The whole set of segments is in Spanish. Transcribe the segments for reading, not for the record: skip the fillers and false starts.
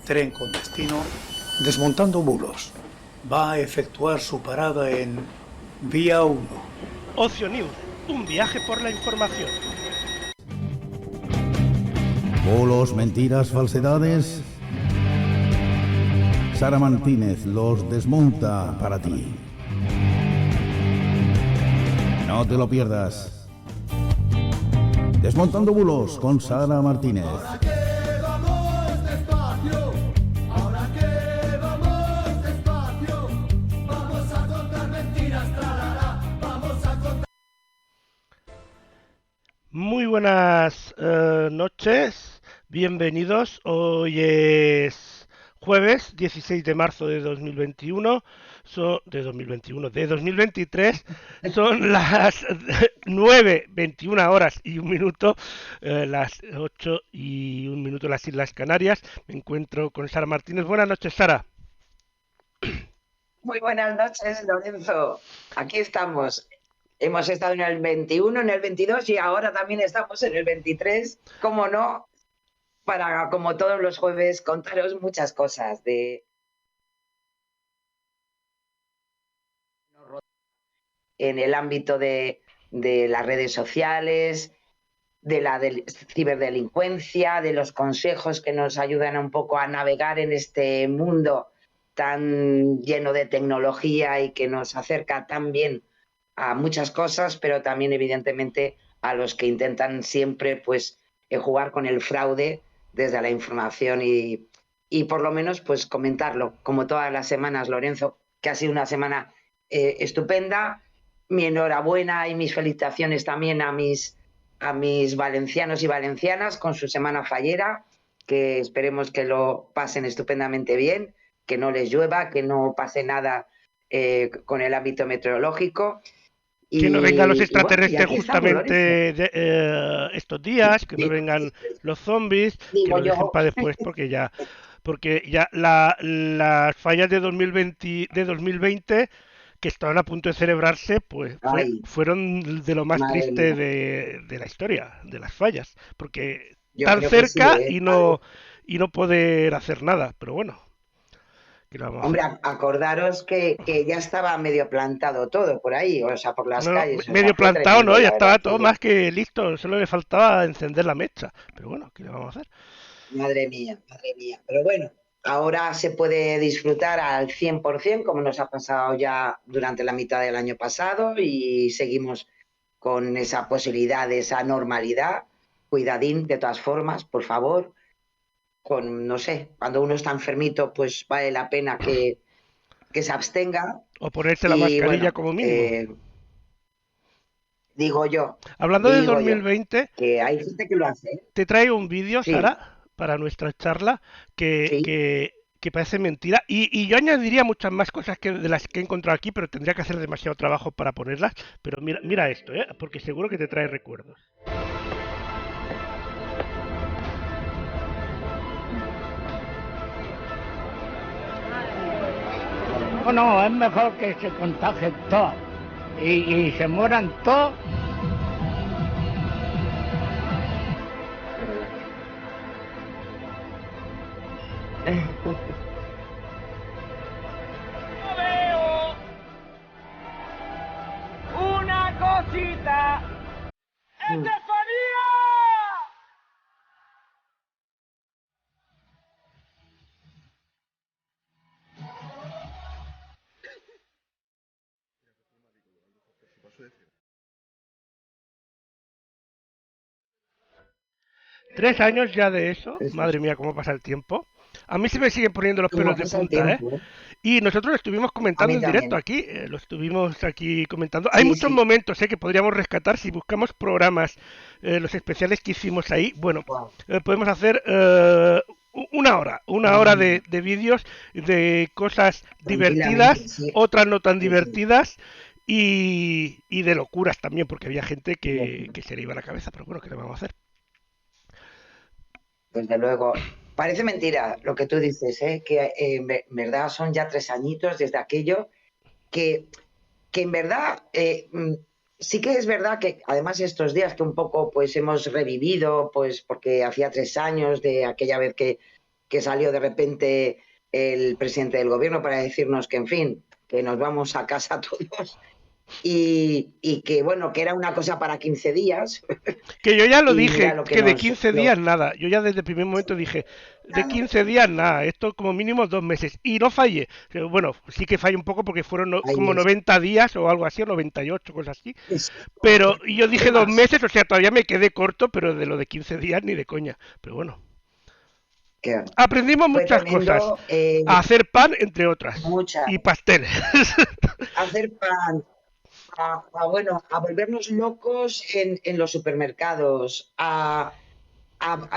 tren con destino Desmontando Bulos. Va a efectuar su parada en Vía 1. Ocio News, un viaje por la información. Bulos, mentiras, falsedades. Sara Martínez los desmonta para ti. No te lo pierdas. Desmontando Bulos con Sara Martínez. Muy buenas noches, bienvenidos. Hoy es jueves 16 de marzo de 2021, de 2023, son las 9:21 horas y un minuto, las 8:01 en las Islas Canarias. Me encuentro con Sara Martínez. Buenas noches, Sara. Muy buenas noches, Lorenzo. Aquí estamos. Hemos estado en el 21, en el 22 y ahora también estamos en el 23. ¿Cómo no? Para, como todos los jueves, contaros muchas cosas en el ámbito de las redes sociales, de la ciberdelincuencia, de los consejos que nos ayudan un poco a navegar en este mundo tan lleno de tecnología y que nos acerca tan bien a muchas cosas, pero también evidentemente a los que intentan siempre pues jugar con el fraude desde la información y por lo menos pues comentarlo, como todas las semanas, Lorenzo, que ha sido una semana estupenda. Mi enhorabuena y mis felicitaciones también a mis valencianos y valencianas con su semana fallera, que esperemos que lo pasen estupendamente bien, que no les llueva, que no pase nada con el ámbito meteorológico. Que no vengan los extraterrestres bueno, justamente estos días, que no vengan los zombies, que lo dejen para después, porque ya las fallas de 2020 que estaban a punto de celebrarse, pues fueron de lo más triste de la historia, de las fallas, porque tan cerca y no poder hacer nada, pero bueno. Hombre, acordaros que ya estaba medio plantado todo por ahí, o sea, por las calles. Medio plantado, no, ya estaba todo más que listo, solo le faltaba encender la mecha, pero bueno, ¿qué le vamos a hacer? Madre mía, pero bueno, ahora se puede disfrutar al 100%, como nos ha pasado ya durante la mitad del año pasado, y seguimos con esa posibilidad de esa normalidad. Cuidadín, de todas formas, por favor. No sé, cuando uno está enfermito, pues vale la pena que se abstenga. O ponerse la mascarilla, bueno, como mínimo. Digo yo. Hablando del 2020, que hay gente que lo hace. Te traigo un vídeo, sí, Sara, para nuestra charla, que parece mentira. Y yo añadiría muchas más cosas de las que he encontrado aquí, pero tendría que hacer demasiado trabajo para ponerlas. Pero mira esto, porque seguro que te trae recuerdos. No, es mejor que se contagien todos y se mueran todos. Veo una cosita. ¡Estefanía! ¿3 años ya de eso? Madre mía, cómo pasa el tiempo. A mí se me siguen poniendo los pelos de punta, Y nosotros lo estuvimos comentando en directo aquí, lo estuvimos aquí comentando. Hay muchos momentos que podríamos rescatar si buscamos programas, los especiales que hicimos ahí. Bueno, podemos hacer una hora de vídeos de cosas divertidas, otras no tan divertidas. Y de locuras también, porque había gente que se le iba a la cabeza, pero bueno, ¿qué le vamos a hacer? Desde luego. Parece mentira lo que tú dices, que en verdad son ya 3 añitos desde aquello, que en verdad sí que es verdad que además estos días que un poco pues hemos revivido, pues porque hacía 3 años de aquella vez que que salió de repente el presidente del gobierno para decirnos que, en fin, que nos vamos a casa todos y que, bueno, que era una cosa para 15 días. Que yo ya lo Y mira dije, lo que que de nos... 15 días nada. Yo ya desde el primer momento dije, de 15 días nada, esto como mínimo 2 meses. Y no fallé. Bueno, sí que fallé un poco porque fueron como 90 días o algo así, o 98, cosas así. Pero yo dije 2 meses, o sea, todavía me quedé corto, pero de lo de 15 días ni de coña. Pero bueno. Aprendimos Fue muchas cosas. tremendo, A hacer pan, entre otras. muchas. Y pasteles. Hacer pan, bueno, a volvernos locos en los supermercados,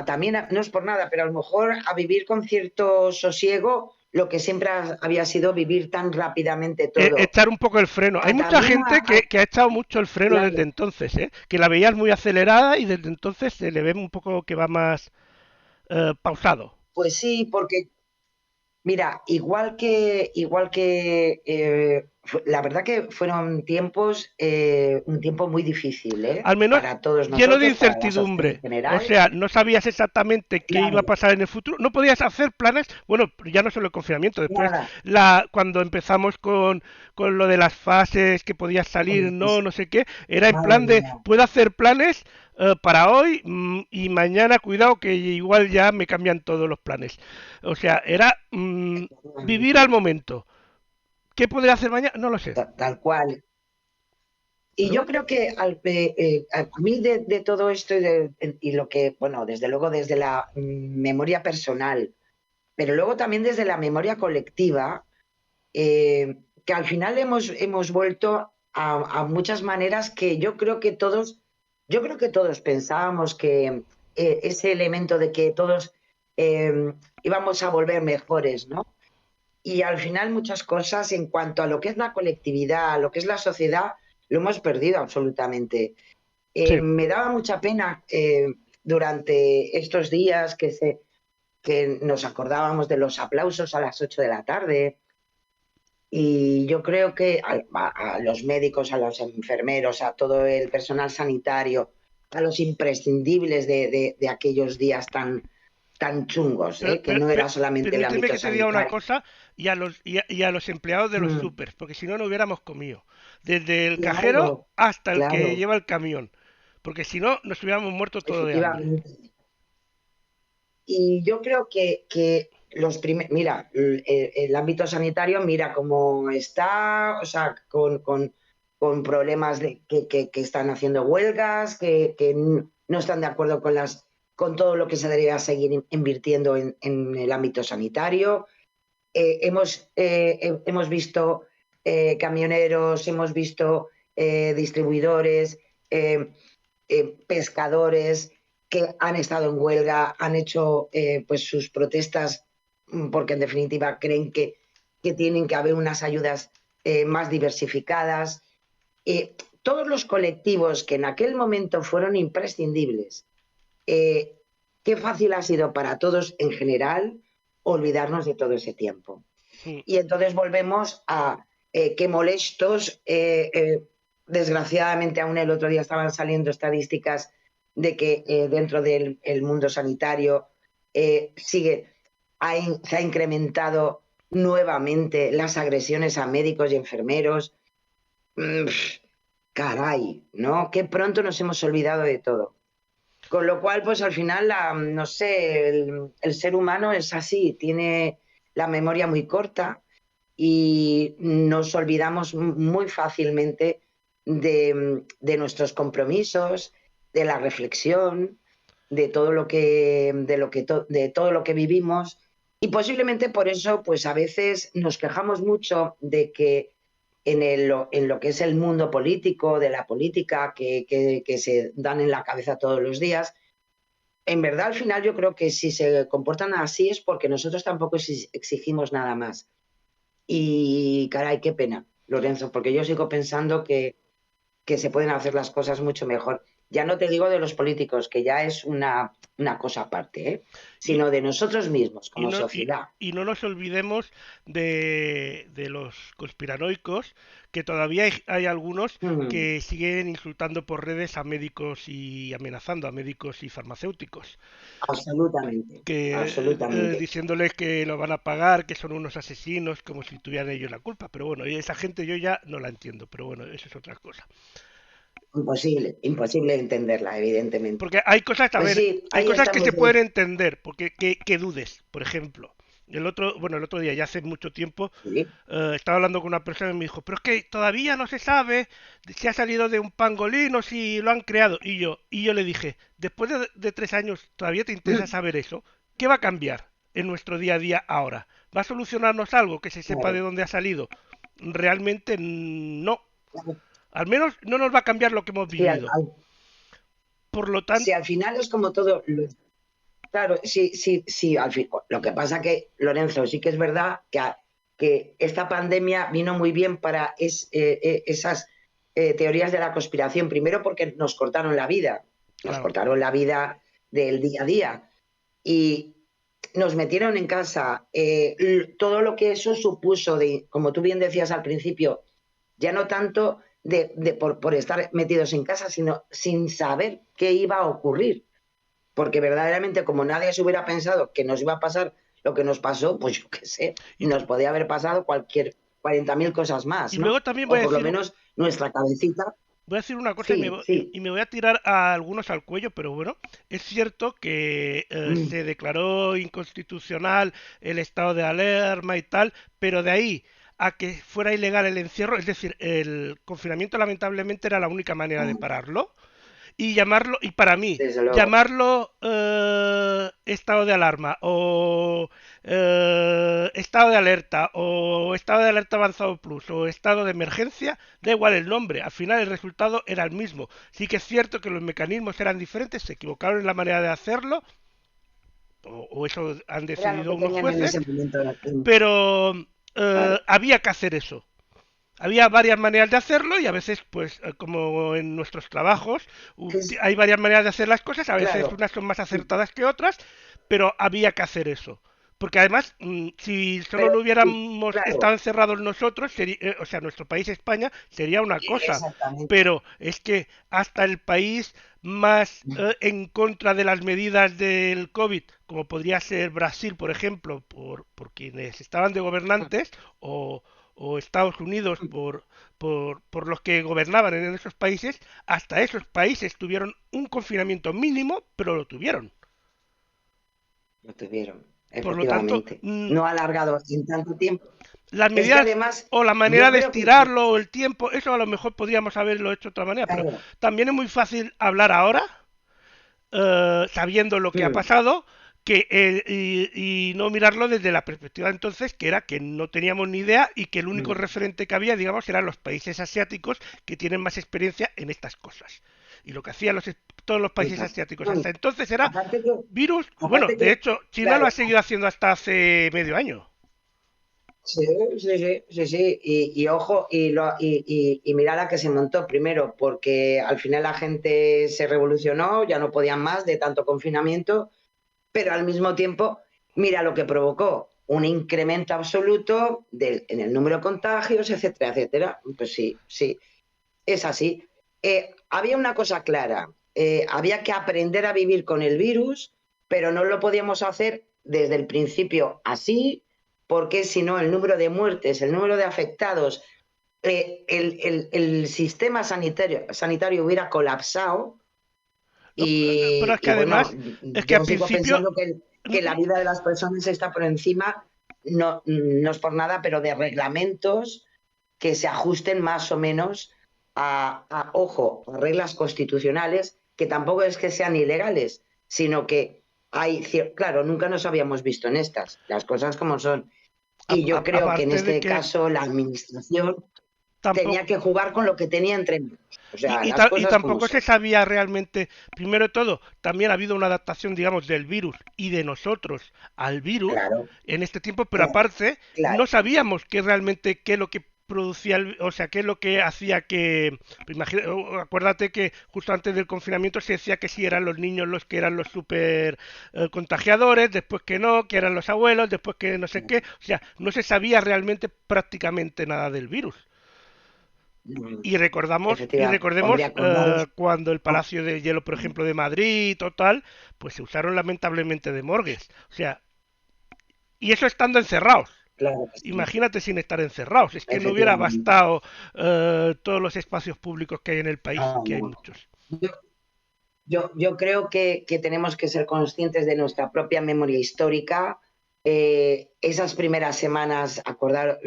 también, no es por nada, pero a lo mejor a vivir con cierto sosiego lo que siempre había sido vivir tan rápidamente todo. Echar un poco el freno. Hay mucha gente que ha echado mucho el freno claro. desde entonces, ¿eh? Que la veías muy acelerada y desde entonces se le ve un poco que va más pausado. Pues sí, porque mira, la verdad que fueron tiempos, un tiempo muy difícil, Al menos para todos lleno de nosotros, para la sociedad en incertidumbre. O general. sea, no sabías exactamente qué iba a Claro, pasar en el futuro. No podías hacer planes. Bueno, ya no solo el confinamiento. Después, nada. cuando empezamos con lo de las fases que podías salir, no, no sé qué, era en Madre plan de, mía. puedo hacer planes para hoy y mañana, cuidado, que igual ya me cambian todos los planes. O sea, era vivir al momento. ¿Qué podría hacer mañana? No lo sé. Tal cual. Y Pero yo bueno, creo que a mí de todo esto y lo que, bueno, desde luego desde la memoria personal, pero luego también desde la memoria colectiva, que al final hemos vuelto a muchas maneras que yo creo que todos pensábamos que ese elemento de que todos íbamos a volver mejores, ¿no? Y al final muchas cosas en cuanto a lo que es la colectividad, a lo que es la sociedad, lo hemos perdido absolutamente. sí. Me daba mucha pena durante estos días que nos acordábamos de los aplausos a las 8 de la tarde, y yo creo que a los médicos, a los enfermeros, a todo el personal sanitario, a los imprescindibles de aquellos días tan chungos, que no era solamente el Permíteme ámbito que te diga una sanitario. cosa y a los empleados de los Mm, supers, porque si no, no hubiéramos comido. Desde el cajero claro, hasta el que claro, lleva el camión. Porque si no, nos hubiéramos muerto todo de hambre. efectivamente. Y yo creo que mira, el ámbito sanitario, mira cómo está, o sea, con problemas que están haciendo huelgas, que no están de acuerdo con todo lo que se debería seguir invirtiendo en el ámbito sanitario. Hemos visto camioneros, hemos visto distribuidores, eh, pescadores que han estado en huelga, han hecho pues sus protestas porque en definitiva creen que tienen que haber unas ayudas más diversificadas. Todos los colectivos que en aquel momento fueron imprescindibles, eh, qué fácil ha sido para todos en general olvidarnos de todo ese tiempo. Mm. Y entonces volvemos a qué molestos, desgraciadamente aún el otro día estaban saliendo estadísticas de que dentro del mundo sanitario se ha incrementado nuevamente las agresiones a médicos y enfermeros. Mm, caray, ¿no? Qué pronto nos hemos olvidado de todo. Con lo cual, pues al final, no sé, el ser humano es así, tiene la memoria muy corta y nos olvidamos muy fácilmente de nuestros compromisos, de la reflexión, de todo lo que vivimos, y posiblemente por eso, pues a veces nos quejamos mucho de que en lo que es el mundo político, de la política que se dan en la cabeza todos los días, en verdad al final yo creo que si se comportan así es porque nosotros tampoco exigimos nada más. Y caray, qué pena, Lorenzo, porque yo sigo pensando que se pueden hacer las cosas mucho mejor. Ya no te digo de los políticos, que ya es una cosa aparte, ¿eh? Sino de nosotros mismos Y como no, sociedad. y no nos olvidemos de los conspiranoicos, que todavía hay algunos Mm, que siguen insultando por redes a médicos y amenazando a médicos y farmacéuticos, absolutamente, que absolutamente. diciéndoles que lo van a pagar, que son unos asesinos, como si tuvieran ellos la culpa. Pero bueno, y esa gente yo ya no la entiendo, pero bueno, eso es otra cosa. Imposible, imposible entenderla, evidentemente. Porque hay cosas, a Pues ver, sí, hay ahí cosas que estamos. se pueden entender, porque que dudes, por ejemplo. El otro día, ya hace mucho tiempo, Sí, estaba hablando con una persona y me dijo, pero es que todavía no se sabe si ha salido de un pangolín o si lo han creado. Y yo le dije, después de 3 años, ¿todavía te interesa saber eso? ¿Qué va a cambiar en nuestro día a día ahora? ¿Va a solucionarnos algo que se sepa de claro. dónde ha salido? Realmente no. Claro. Al menos no nos va a cambiar lo que hemos Sí, vivido. Por lo si tanto, al final es como todo. Claro, sí, sí, sí. Lo que pasa que, Lorenzo, sí que es verdad que esta pandemia vino muy bien para esas teorías de la conspiración. Primero porque nos claro. cortaron la vida del día a día y nos metieron en casa. Todo lo que eso supuso, como tú bien decías al principio, ya no tanto por estar metidos en casa, sino sin saber qué iba a ocurrir. Porque verdaderamente, como nadie se hubiera pensado que nos iba a pasar lo que nos pasó, pues yo qué sé, Y, nos podía haber pasado cualquier 40.000 cosas y más, ¿no? luego también O por lo menos nuestra cabecita. voy a decir una cosa Sí, sí. y me voy a tirar a algunos al cuello, pero bueno, es cierto que Mm, se declaró inconstitucional el estado de alarma y tal, pero de ahí a que fuera ilegal el encierro, es decir, el confinamiento lamentablemente era la única manera de pararlo, y llamarlo, y para mí, desde luego. llamarlo estado de alarma o estado de alerta o estado de alerta avanzado plus o estado de emergencia, da igual el nombre, al final el resultado era el mismo. Sí que es cierto que los mecanismos eran diferentes, se equivocaron en la manera de hacerlo, o eso han Era lo decidido que unos tenían en jueces, ese momento. pero Claro. había que hacer eso. Había varias maneras de hacerlo y a veces, pues, como en nuestros trabajos, hay varias maneras de hacer las cosas, a veces Claro. unas son más acertadas que otras, pero había que hacer eso. Porque además, si solo Pero lo sí, hubiéramos claro. estado encerrados nosotros, o sea, nuestro país España, sería una cosa. Exactamente. Pero es que hasta el país más en contra de las medidas del COVID, como podría ser Brasil, por ejemplo, por quienes estaban de gobernantes, o Estados Unidos por los que gobernaban en esos países, hasta esos países tuvieron un confinamiento mínimo, pero lo tuvieron. Lo tuvieron, Por lo tanto, efectivamente. No alargado en tanto tiempo. las Es que medidas además, o la yo manera de creo que, estirarlo o el tiempo, eso a lo mejor podríamos haberlo hecho de otra manera, pero claro. también es muy fácil hablar ahora, sabiendo lo que ha Mm, pasado, y no mirarlo desde la perspectiva entonces, que era que no teníamos ni idea y que el único mm, referente que había, digamos, eran los países asiáticos que tienen más experiencia en estas cosas. Y lo que hacían todos los países exacto. asiáticos No, hasta entonces era aparte que, virus. Bueno, aparte de que, hecho, China lo claro, ha seguido haciendo hasta hace medio año. sí, sí, sí, sí, sí. Y ojo, y mira la que se montó primero, porque al final la gente se revolucionó, ya no podían más de tanto confinamiento, pero al mismo tiempo, mira lo que provocó, un incremento absoluto en el número de contagios, etcétera, etcétera. Pues sí, sí, es así. Había una cosa clara, había que aprender a vivir con el virus, pero no lo podíamos hacer desde el principio así, porque si no, el número de muertes, el número de afectados, el sistema sanitario hubiera colapsado No, pero es que y bueno, además, es que al yo sigo principio, pensando que la vida de las personas está por encima, no, no es por nada, pero de reglamentos que se ajusten más o menos ojo, a reglas constitucionales, que tampoco es que sean ilegales, sino que claro, nunca nos habíamos visto en estas, las cosas como son. Y yo creo que en aparte de este que caso la administración tenía tampoco, que jugar con lo que tenía entre manos. O sea, y, las y cosas como tampoco se son. sabía realmente, primero de todo, también ha habido una adaptación, digamos, del virus y de nosotros al virus Claro, en este tiempo, pero claro, aparte, no claro. sabíamos qué realmente, qué es lo que producía, o sea, qué es lo que hacía que, acuérdate que justo antes del confinamiento se decía que sí eran los niños los que eran los super contagiadores, después que eran los abuelos, después que no sé qué, o sea, no se sabía realmente prácticamente nada del virus. Y Efectivamente, recordemos hombre, acordaros. cuando el Ah, Palacio de Hielo, por ejemplo, de Madrid o tal, pues se usaron lamentablemente de morgues. O sea, y eso estando encerrados. claro que sí, Imagínate sin estar encerrados. Es que no hubiera efectivamente. bastado todos los espacios públicos que hay en el país, Ah, que hay no. muchos. Yo, yo creo que tenemos que ser conscientes de nuestra propia memoria histórica. Esas primeras semanas, acordar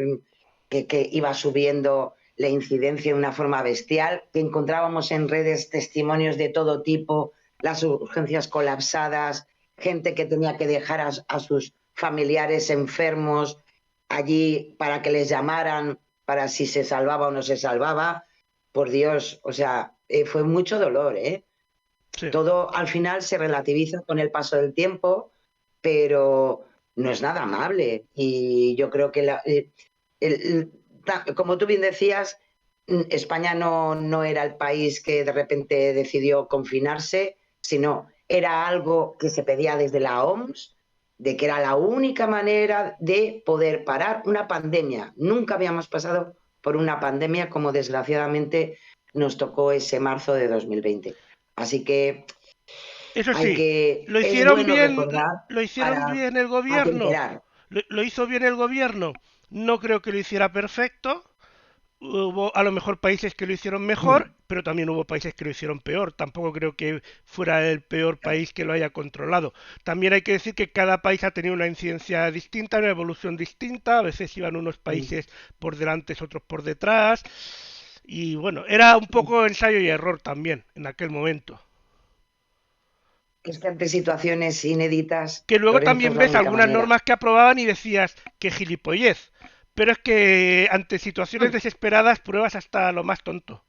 que iba subiendo la incidencia de una forma bestial, que encontrábamos en redes testimonios de todo tipo, las urgencias colapsadas, gente que tenía que dejar a sus familiares enfermos allí para que les llamaran para si se salvaba o no se salvaba. Por Dios, o sea, fue mucho dolor, ¿eh? Sí. Todo al final se relativiza con el paso del tiempo, pero no es nada amable. Y yo creo que, como tú bien decías, España no era el país que de repente decidió confinarse, sino era algo que se pedía desde la OMS, de que era la única manera de poder parar una pandemia. Nunca habíamos pasado por una pandemia como desgraciadamente nos tocó ese marzo de 2020. Así que Eso sí, lo es hicieron bueno bien, recordar lo hicieron para bien el gobierno, atemperar. lo hizo bien el gobierno. No creo que lo hiciera perfecto. Hubo a lo mejor países que lo hicieron mejor, pero también hubo países que lo hicieron peor. Tampoco creo que fuera el peor país que lo haya controlado. También hay que decir que cada país ha tenido una incidencia distinta, una evolución distinta. A veces iban unos países por delante, otros por detrás. Y bueno, era un poco ensayo y error también en aquel momento. Es que ante situaciones inéditas, Que luego Lorenzo, es también la ves única algunas manera. normas que aprobaban y decías que gilipollez. Pero es que ante situaciones desesperadas pruebas hasta lo más tonto.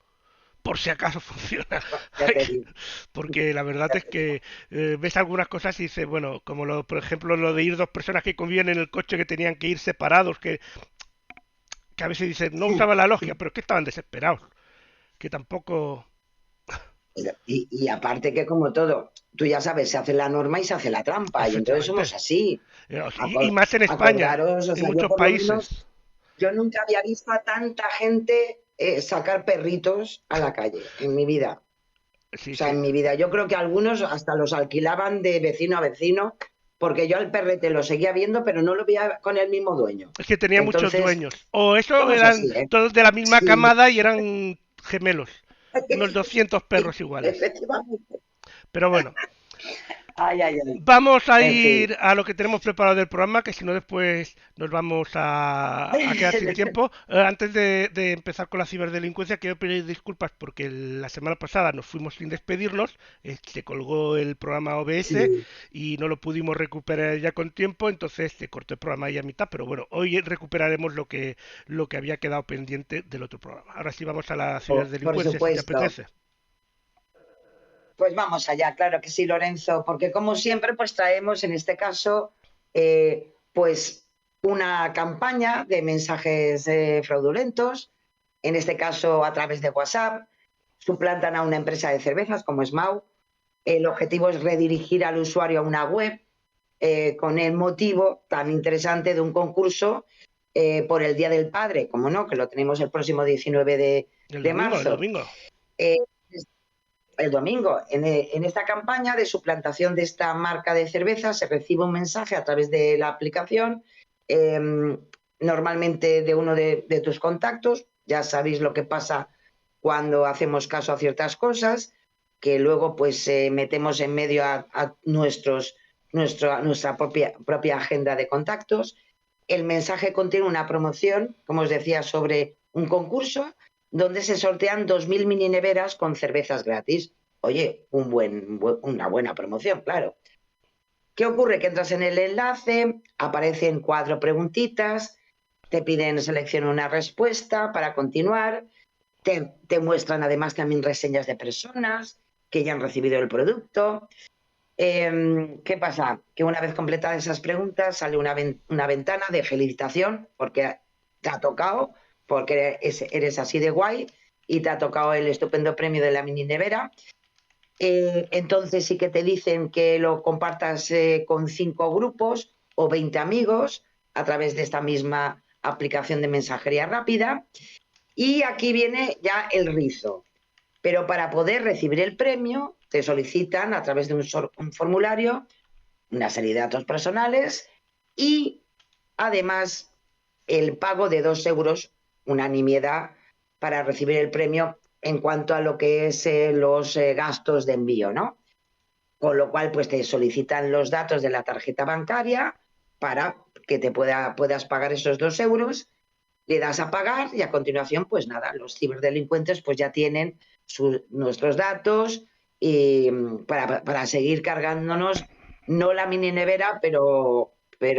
Por si acaso funciona. Ya te digo, Porque la verdad ya es te digo. que ves algunas cosas y dices, bueno, como por ejemplo lo de ir dos personas que conviven en el coche que tenían que ir separados, que a veces dices, no usaba la lógica, pero es que estaban desesperados. Que tampoco... Y aparte que como todo, tú ya sabes, se hace la norma y se hace la trampa, y entonces Efectivamente. somos así. Y más en España, Acordaros, o en sea, yo muchos por lo menos, países. yo nunca había visto a tanta gente sacar perritos a la calle en mi vida. O Sí, sea, sí. en mi vida. Yo creo que algunos hasta los alquilaban de vecino a vecino, porque yo al perrete lo seguía viendo, pero no lo veía con el mismo dueño. Es que tenía muchos Entonces, dueños. O eso somos eran así, ¿eh? todos de la misma Sí, camada y eran gemelos. Unos 200 perros iguales. efectivamente. Pero bueno, Ay, ay, ay. vamos a En fin. ir a lo que tenemos preparado del programa, que si no después nos vamos a quedar sin tiempo. Antes de empezar con la ciberdelincuencia, quiero pedir disculpas porque la semana pasada nos fuimos sin despedirnos, se colgó el programa OBS Sí. y no lo pudimos recuperar ya con tiempo, entonces se cortó el programa ahí a mitad, pero bueno, hoy recuperaremos lo que había quedado pendiente del otro programa. Ahora sí vamos a la Por ciberdelincuencia, si te supuesto. apetece. Pues vamos allá, claro que sí, Lorenzo, porque como siempre, pues traemos en este caso, pues una campaña de mensajes fraudulentos, en este caso a través de WhatsApp, suplantan a una empresa de cervezas como Smau. El objetivo es redirigir al usuario a una web con el motivo tan interesante de un concurso por el Día del Padre, como no, que lo tenemos el próximo 19 El de domingo, el marzo. domingo. Eh, el domingo, en esta campaña de suplantación de esta marca de cerveza, se recibe un mensaje a través de la aplicación, eh, normalmente de uno de tus contactos. Ya sabéis lo que pasa cuando hacemos caso a ciertas cosas, que luego pues metemos en medio a nuestra propia agenda de contactos. El mensaje contiene una promoción, como os decía, sobre un concurso donde se sortean 2.000 mini neveras con cervezas gratis. Oye, una buena promoción, claro. ¿Qué ocurre? Que entras en el enlace, aparecen 4 preguntitas, te piden seleccionar una respuesta para continuar, te muestran además también reseñas de personas que ya han recibido el producto. ¿Qué pasa? Que una vez completadas esas preguntas sale una ventana de felicitación porque te ha tocado, porque eres así de guay y te ha tocado el estupendo premio de la mini nevera. Entonces sí que te dicen que lo compartas con 5 grupos o 20 amigos a través de esta misma aplicación de mensajería rápida. Y aquí viene ya el rizo. Pero para poder recibir el premio te solicitan a través de un formulario una serie de datos personales y además el pago de 2 euros, una nimiedad, para recibir el premio en cuanto a lo que es los gastos de envío, ¿no? Con lo cual, pues te solicitan los datos de la tarjeta bancaria para que te puedas pagar esos 2 euros, le das a pagar y a continuación, pues nada, los ciberdelincuentes pues ya tienen nuestros datos y para seguir cargándonos, no la mini nevera, pero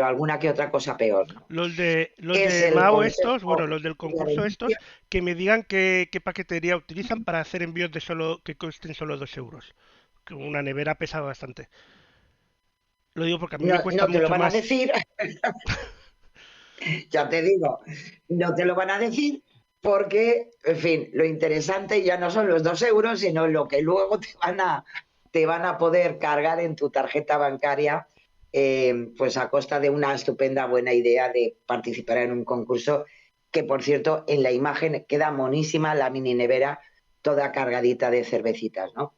alguna que otra cosa peor, ¿no? Los de Es el Mao concepto estos, bueno, los del concurso de estos, que me digan qué paquetería utilizan para hacer envíos que costen solo 2 euros. Que una nevera pesa bastante. Lo digo porque a mí me cuesta no te lo mucho van a más. decir, ya te digo, no te lo van a decir porque, en fin, lo interesante ya no son los 2 euros, sino lo que luego te van a poder cargar en tu tarjeta bancaria, pues a costa de una estupenda buena idea de participar en un concurso que, por cierto, en la imagen queda monísima la mini nevera toda cargadita de cervecitas, ¿no?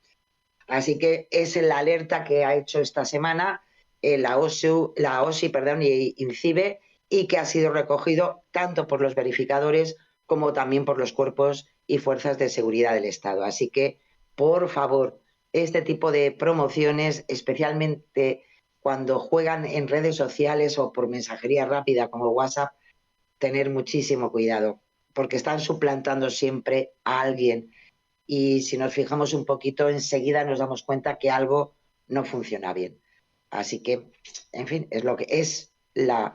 Así que es la alerta que ha hecho esta semana la OSI y INCIBE, y que ha sido recogido tanto por los verificadores como también por los cuerpos y fuerzas de seguridad del Estado. Así que, por favor, este tipo de promociones, especialmente cuando juegan en redes sociales o por mensajería rápida como WhatsApp, tener muchísimo cuidado, porque están suplantando siempre a alguien. Y si nos fijamos un poquito, enseguida nos damos cuenta que algo no funciona bien. Así que, en fin, es lo que es la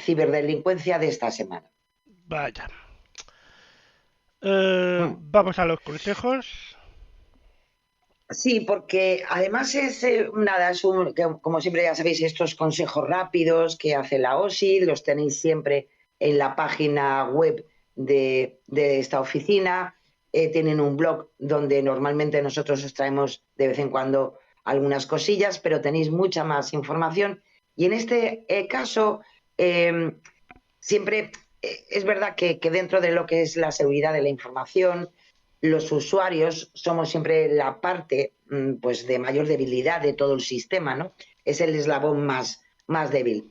ciberdelincuencia de esta semana. Vaya. Vamos a los consejos. Sí, porque además es como siempre ya sabéis, estos consejos rápidos que hace la OSI, los tenéis siempre en la página web de esta oficina. Tienen un blog donde normalmente nosotros os traemos de vez en cuando algunas cosillas, pero tenéis mucha más información. Y en este caso, siempre es verdad que dentro de lo que es la seguridad de la información, los usuarios somos siempre la parte pues de mayor debilidad de todo el sistema, ¿no? Es el eslabón más débil.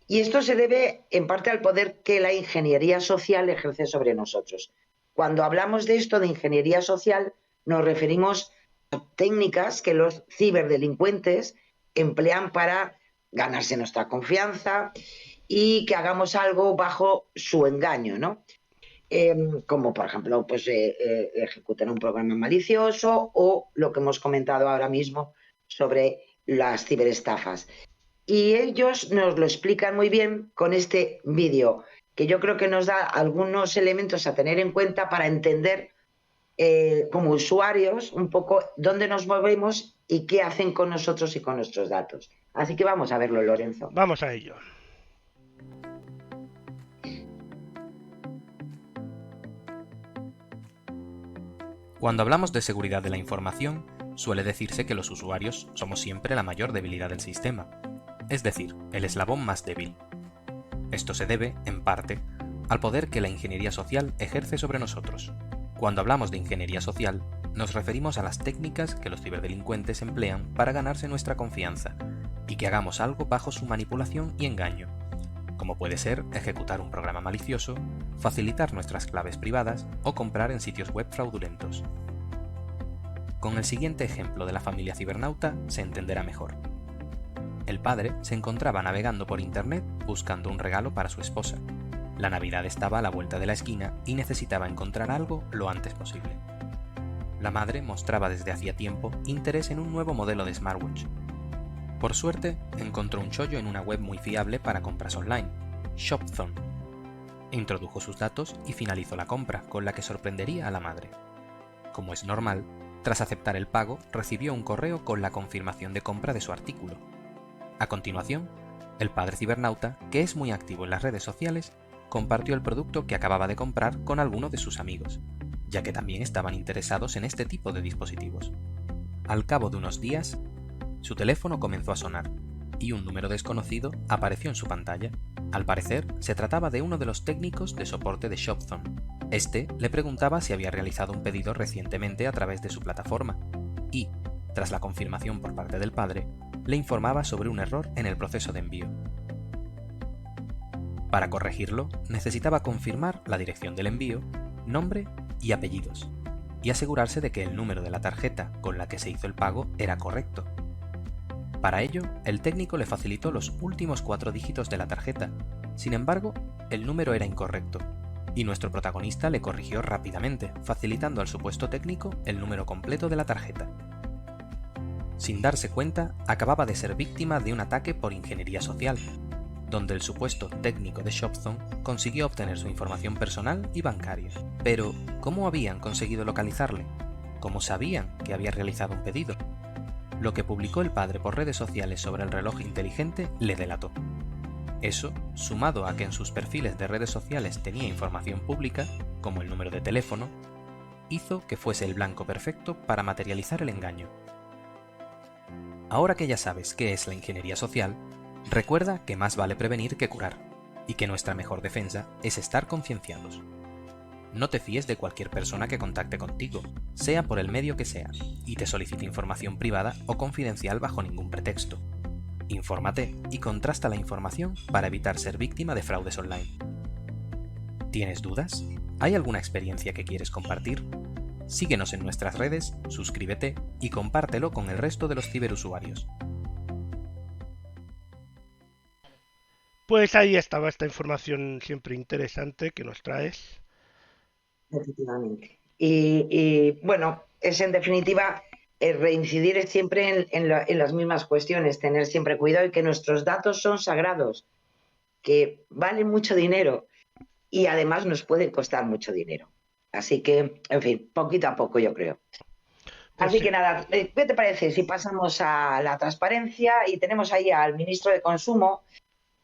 Y esto se debe en parte al poder que la ingeniería social ejerce sobre nosotros. Cuando hablamos de esto de ingeniería social, nos referimos a técnicas que los ciberdelincuentes emplean para ganarse nuestra confianza y que hagamos algo bajo su engaño, ¿no? Como por ejemplo pues ejecuten un programa malicioso o lo que hemos comentado ahora mismo sobre las ciberestafas. Y ellos nos lo explican muy bien con este vídeo, que yo creo que nos da algunos elementos a tener en cuenta para entender como usuarios un poco dónde nos movemos y qué hacen con nosotros y con nuestros datos. Así que vamos a verlo, Lorenzo. Vamos a ello. Cuando hablamos de seguridad de la información, suele decirse que los usuarios somos siempre la mayor debilidad del sistema, es decir, el eslabón más débil. Esto se debe, en parte, al poder que la ingeniería social ejerce sobre nosotros. Cuando hablamos de ingeniería social, nos referimos a las técnicas que los ciberdelincuentes emplean para ganarse nuestra confianza y que hagamos algo bajo su manipulación y engaño, como puede ser ejecutar un programa malicioso, facilitar nuestras claves privadas o comprar en sitios web fraudulentos. Con el siguiente ejemplo de la familia cibernauta se entenderá mejor. El padre se encontraba navegando por internet buscando un regalo para su esposa. La Navidad estaba a la vuelta de la esquina y necesitaba encontrar algo lo antes posible. La madre mostraba desde hacía tiempo interés en un nuevo modelo de smartwatch. Por suerte, encontró un chollo en una web muy fiable para compras online, Shopzone. Introdujo sus datos y finalizó la compra, con la que sorprendería a la madre. Como es normal, tras aceptar el pago, recibió un correo con la confirmación de compra de su artículo. A continuación, el padre cibernauta, que es muy activo en las redes sociales, compartió el producto que acababa de comprar con alguno de sus amigos, ya que también estaban interesados en este tipo de dispositivos. Al cabo de unos días, su teléfono comenzó a sonar y un número desconocido apareció en su pantalla. Al parecer, se trataba de uno de los técnicos de soporte de Shopzone. Este le preguntaba si había realizado un pedido recientemente a través de su plataforma y, tras la confirmación por parte del padre, le informaba sobre un error en el proceso de envío. Para corregirlo, necesitaba confirmar la dirección del envío, nombre y apellidos, y asegurarse de que el número de la tarjeta con la que se hizo el pago era correcto. Para ello, el técnico le facilitó los últimos 4 dígitos de la tarjeta. Sin embargo, el número era incorrecto, y nuestro protagonista le corrigió rápidamente, facilitando al supuesto técnico el número completo de la tarjeta. Sin darse cuenta, acababa de ser víctima de un ataque por ingeniería social, donde el supuesto técnico de Shopzone consiguió obtener su información personal y bancaria. Pero, ¿cómo habían conseguido localizarle? ¿Cómo sabían que había realizado un pedido? Lo que publicó el padre por redes sociales sobre el reloj inteligente le delató. Eso, sumado a que en sus perfiles de redes sociales tenía información pública, como el número de teléfono, hizo que fuese el blanco perfecto para materializar el engaño. Ahora que ya sabes qué es la ingeniería social, recuerda que más vale prevenir que curar, y que nuestra mejor defensa es estar concienciados. No te fíes de cualquier persona que contacte contigo, sea por el medio que sea, y te solicite información privada o confidencial bajo ningún pretexto. Infórmate y contrasta la información para evitar ser víctima de fraudes online. ¿Tienes dudas? ¿Hay alguna experiencia que quieres compartir? Síguenos en nuestras redes, suscríbete y compártelo con el resto de los ciberusuarios. Pues ahí estaba esta información siempre interesante que nos traes. Efectivamente. Y bueno, es en definitiva reincidir siempre en las mismas cuestiones, tener siempre cuidado y que nuestros datos son sagrados, que valen mucho dinero y además nos pueden costar mucho dinero. Así que, en fin, poquito a poco yo creo. Pues Así sí. que nada, ¿qué te parece si pasamos a la transparencia? Y tenemos ahí al ministro de Consumo,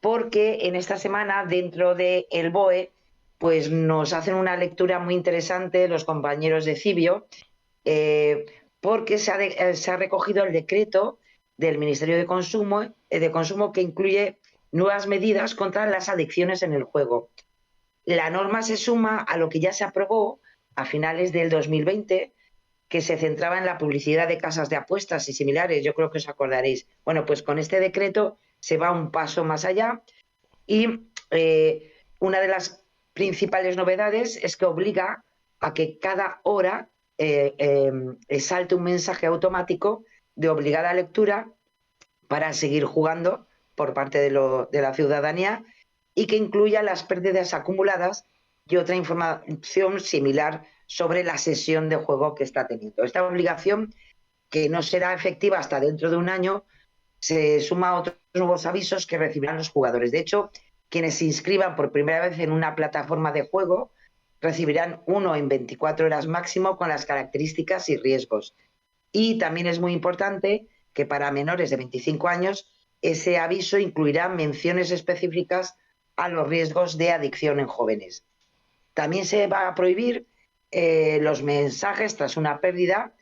porque en esta semana dentro del BOE pues nos hacen una lectura muy interesante los compañeros de Cibio, porque se ha recogido el decreto del Ministerio de Consumo que incluye nuevas medidas contra las adicciones en el juego. La norma se suma a lo que ya se aprobó a finales del 2020, que se centraba en la publicidad de casas de apuestas y similares. Yo creo que os acordaréis. Bueno, pues con este decreto se va un paso más allá y una de las principales novedades es que obliga a que cada hora salte un mensaje automático de obligada lectura para seguir jugando por parte de la ciudadanía y que incluya las pérdidas acumuladas y otra información similar sobre la sesión de juego que está teniendo. Esta obligación, que no será efectiva hasta dentro de un año, se suma a otros nuevos avisos que recibirán los jugadores. De hecho, quienes se inscriban por primera vez en una plataforma de juego recibirán uno en 24 horas máximo con las características y riesgos. Y también es muy importante que para menores de 25 años ese aviso incluirá menciones específicas a los riesgos de adicción en jóvenes. También se va a prohibir los mensajes tras una pérdida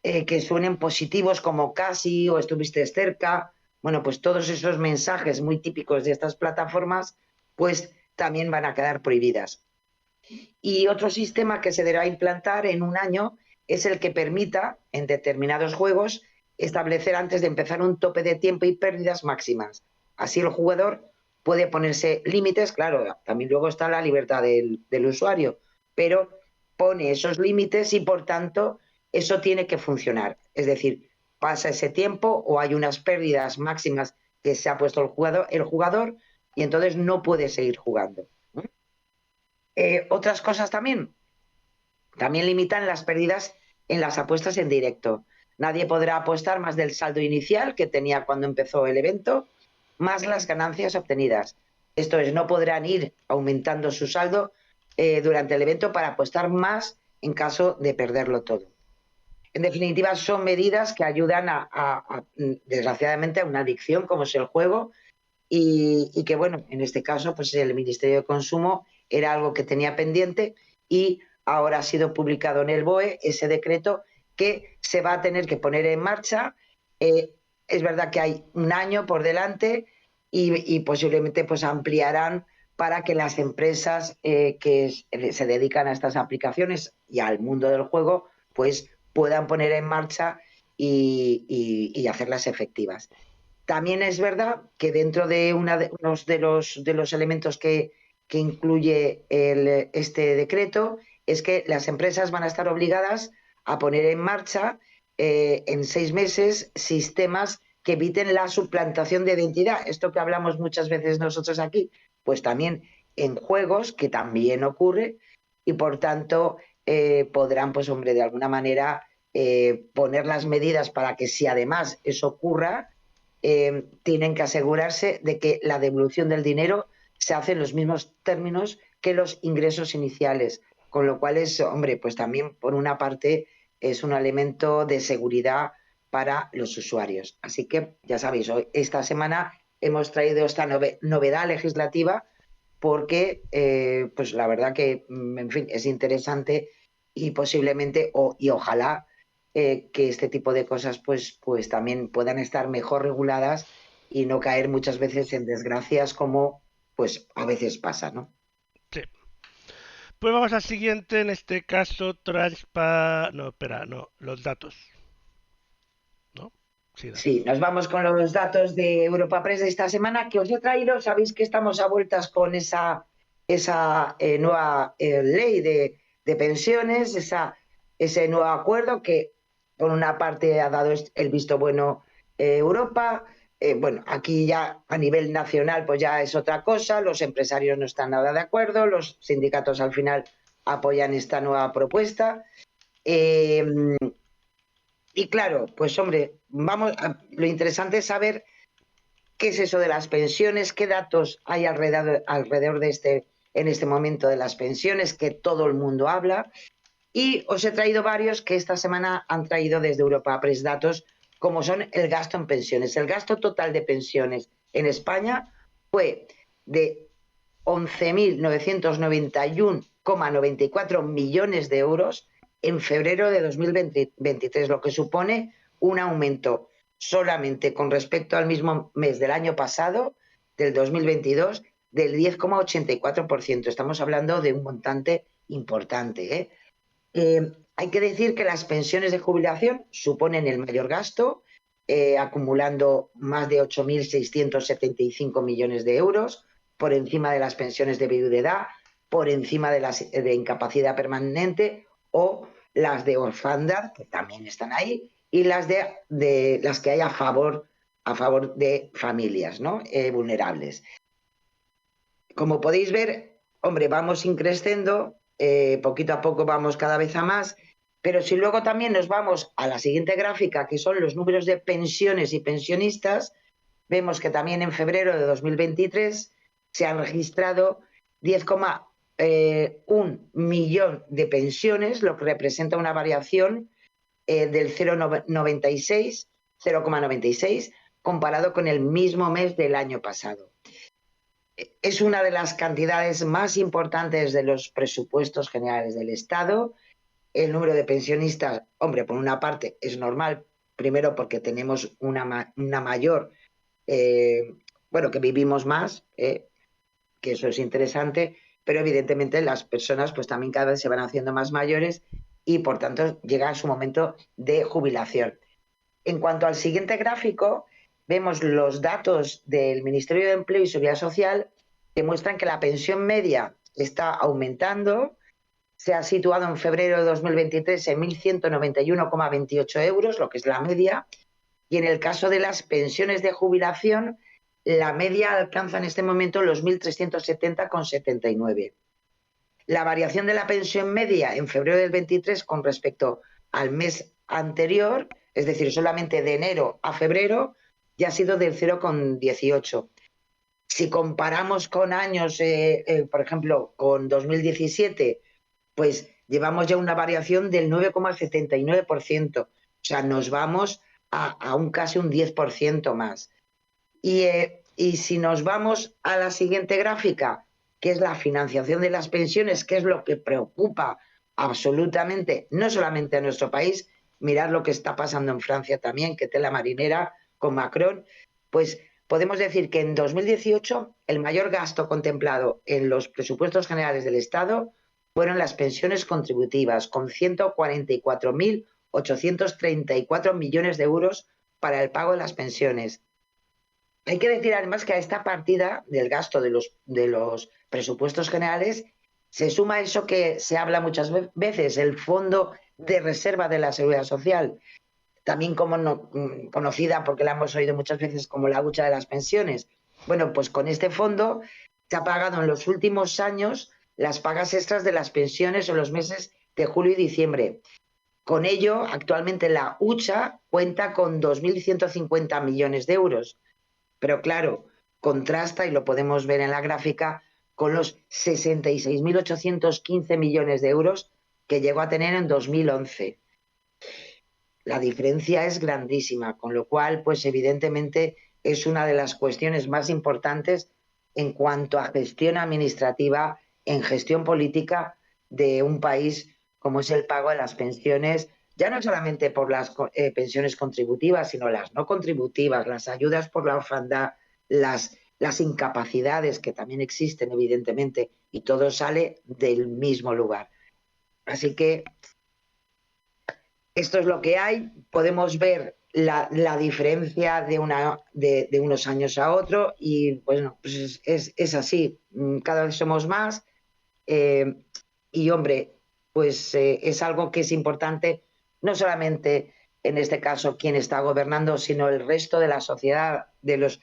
que suenen positivos como casi o estuviste cerca. Bueno, pues todos esos mensajes muy típicos de estas plataformas pues también van a quedar prohibidas. Y otro sistema que se deberá implantar en un año es el que permita en determinados juegos establecer antes de empezar un tope de tiempo y pérdidas máximas. Así el jugador puede ponerse límites, claro, también luego está la libertad del usuario, pero pone esos límites y por tanto eso tiene que funcionar. Es decir, pasa ese tiempo o hay unas pérdidas máximas que se ha puesto el jugador y entonces no puede seguir jugando. Otras cosas también limitan las pérdidas en las apuestas en directo. Nadie podrá apostar más del saldo inicial que tenía cuando empezó el evento, más las ganancias obtenidas. Esto es, no podrán ir aumentando su saldo durante el evento para apostar más en caso de perderlo todo. En definitiva, son medidas que ayudan desgraciadamente, a una adicción como es el juego, y que, bueno, en este caso, pues el Ministerio de Consumo era algo que tenía pendiente y ahora ha sido publicado en el BOE ese decreto que se va a tener que poner en marcha. Es verdad que hay un año por delante y posiblemente pues ampliarán para que las empresas que se dedican a estas aplicaciones y al mundo del juego pues puedan poner en marcha y hacerlas efectivas. También es verdad que dentro de uno de los elementos que incluye este decreto es que las empresas van a estar obligadas a poner en marcha en 6 meses sistemas que eviten la suplantación de identidad. Esto que hablamos muchas veces nosotros aquí, pues también en juegos, que también ocurre, y por tanto podrán, pues hombre, de alguna manera poner las medidas para que si además eso ocurra, tienen que asegurarse de que la devolución del dinero se hace en los mismos términos que los ingresos iniciales, con lo cual es, hombre, pues también por una parte es un elemento de seguridad para los usuarios. Así que ya sabéis, hoy, esta semana hemos traído esta novedad legislativa porque pues la verdad que, en fin, es interesante y posiblemente, y ojalá, que este tipo de cosas pues también puedan estar mejor reguladas y no caer muchas veces en desgracias como pues a veces pasa, ¿no? Sí. Pues vamos al siguiente, en este caso, los datos. ¿No? Sí, datos. Sí, nos vamos con los datos de Europa Press de esta semana que os he traído. Sabéis que estamos a vueltas con esa nueva ley de pensiones, ese nuevo acuerdo que por una parte ha dado el visto bueno Europa. Bueno, aquí ya a nivel nacional pues ya es otra cosa, los empresarios no están nada de acuerdo, los sindicatos al final apoyan esta nueva propuesta. Y claro, pues hombre, lo interesante es saber qué es eso de las pensiones, qué datos hay alrededor de en este momento de las pensiones, que todo el mundo habla. Y os he traído varios que esta semana han traído desde Europa Press datos, como son el gasto en pensiones. El gasto total de pensiones en España fue de 11.991,94 millones de euros en febrero de 2023, lo que supone un aumento solamente con respecto al mismo mes del año pasado, del 2022, del 10,84%. Estamos hablando de un montante importante, ¿eh? Hay que decir que las pensiones de jubilación suponen el mayor gasto, acumulando más de 8.675 millones de euros, por encima de las pensiones de viudedad, por encima de las de incapacidad permanente o las de orfandad, que también están ahí, y las de las que hay a favor de familias, ¿no? Vulnerables. Como podéis ver, hombre, vamos increciendo. Poquito a poco vamos cada vez a más, pero si luego también nos vamos a la siguiente gráfica, que son los números de pensiones y pensionistas, vemos que también en febrero de 2023 se han registrado 10,1 millón de pensiones, lo que representa una variación del 0,96 comparado con el mismo mes del año pasado. Es una de las cantidades más importantes de los presupuestos generales del Estado. El número de pensionistas, hombre, por una parte es normal, primero porque tenemos una mayor, bueno, que vivimos más, que eso es interesante, pero evidentemente las personas pues también cada vez se van haciendo más mayores y por tanto llega su momento de jubilación. En cuanto al siguiente gráfico, vemos los datos del Ministerio de Empleo y Seguridad Social que muestran que la pensión media está aumentando. Se ha situado en febrero de 2023 en 1.191,28 euros, lo que es la media. Y en el caso de las pensiones de jubilación, la media alcanza en este momento los 1.370,79. La variación de la pensión media en febrero del 23 con respecto al mes anterior, es decir, solamente de enero a febrero, ya ha sido del 0,18. Si comparamos con años, por ejemplo, con 2017, pues llevamos ya una variación del 9,79%. O sea, nos vamos a casi un 10% más. Y Y si nos vamos a la siguiente gráfica, que es la financiación de las pensiones, que es lo que preocupa absolutamente, no solamente a nuestro país, mirad lo que está pasando en Francia también, que tela marinera con Macron, pues podemos decir que en 2018 el mayor gasto contemplado en los presupuestos generales del Estado fueron las pensiones contributivas, con 144.834 millones de euros para el pago de las pensiones. Hay que decir además que a esta partida del gasto de los presupuestos generales se suma eso que se habla muchas veces, el Fondo de Reserva de la Seguridad Social, también conocida porque la hemos oído muchas veces como la hucha de las pensiones. Bueno, pues con este fondo se ha pagado en los últimos años las pagas extras de las pensiones en los meses de julio y diciembre. Con ello, actualmente la hucha cuenta con 2.150 millones de euros. Pero claro, contrasta, y lo podemos ver en la gráfica, con los 66.815 millones de euros que llegó a tener en 2011. La diferencia es grandísima, con lo cual, pues evidentemente es una de las cuestiones más importantes en cuanto a gestión administrativa, en gestión política de un país como es el pago de las pensiones, ya no solamente por las pensiones contributivas, sino las no contributivas, las ayudas por la orfandad, las incapacidades que también existen, evidentemente, y todo sale del mismo lugar. Así que esto es lo que hay. Podemos ver la diferencia de unos años a otro y, bueno, pues es así. Cada vez somos más y, hombre, pues es algo que es importante, no solamente en este caso quien está gobernando, sino el resto de la sociedad, de los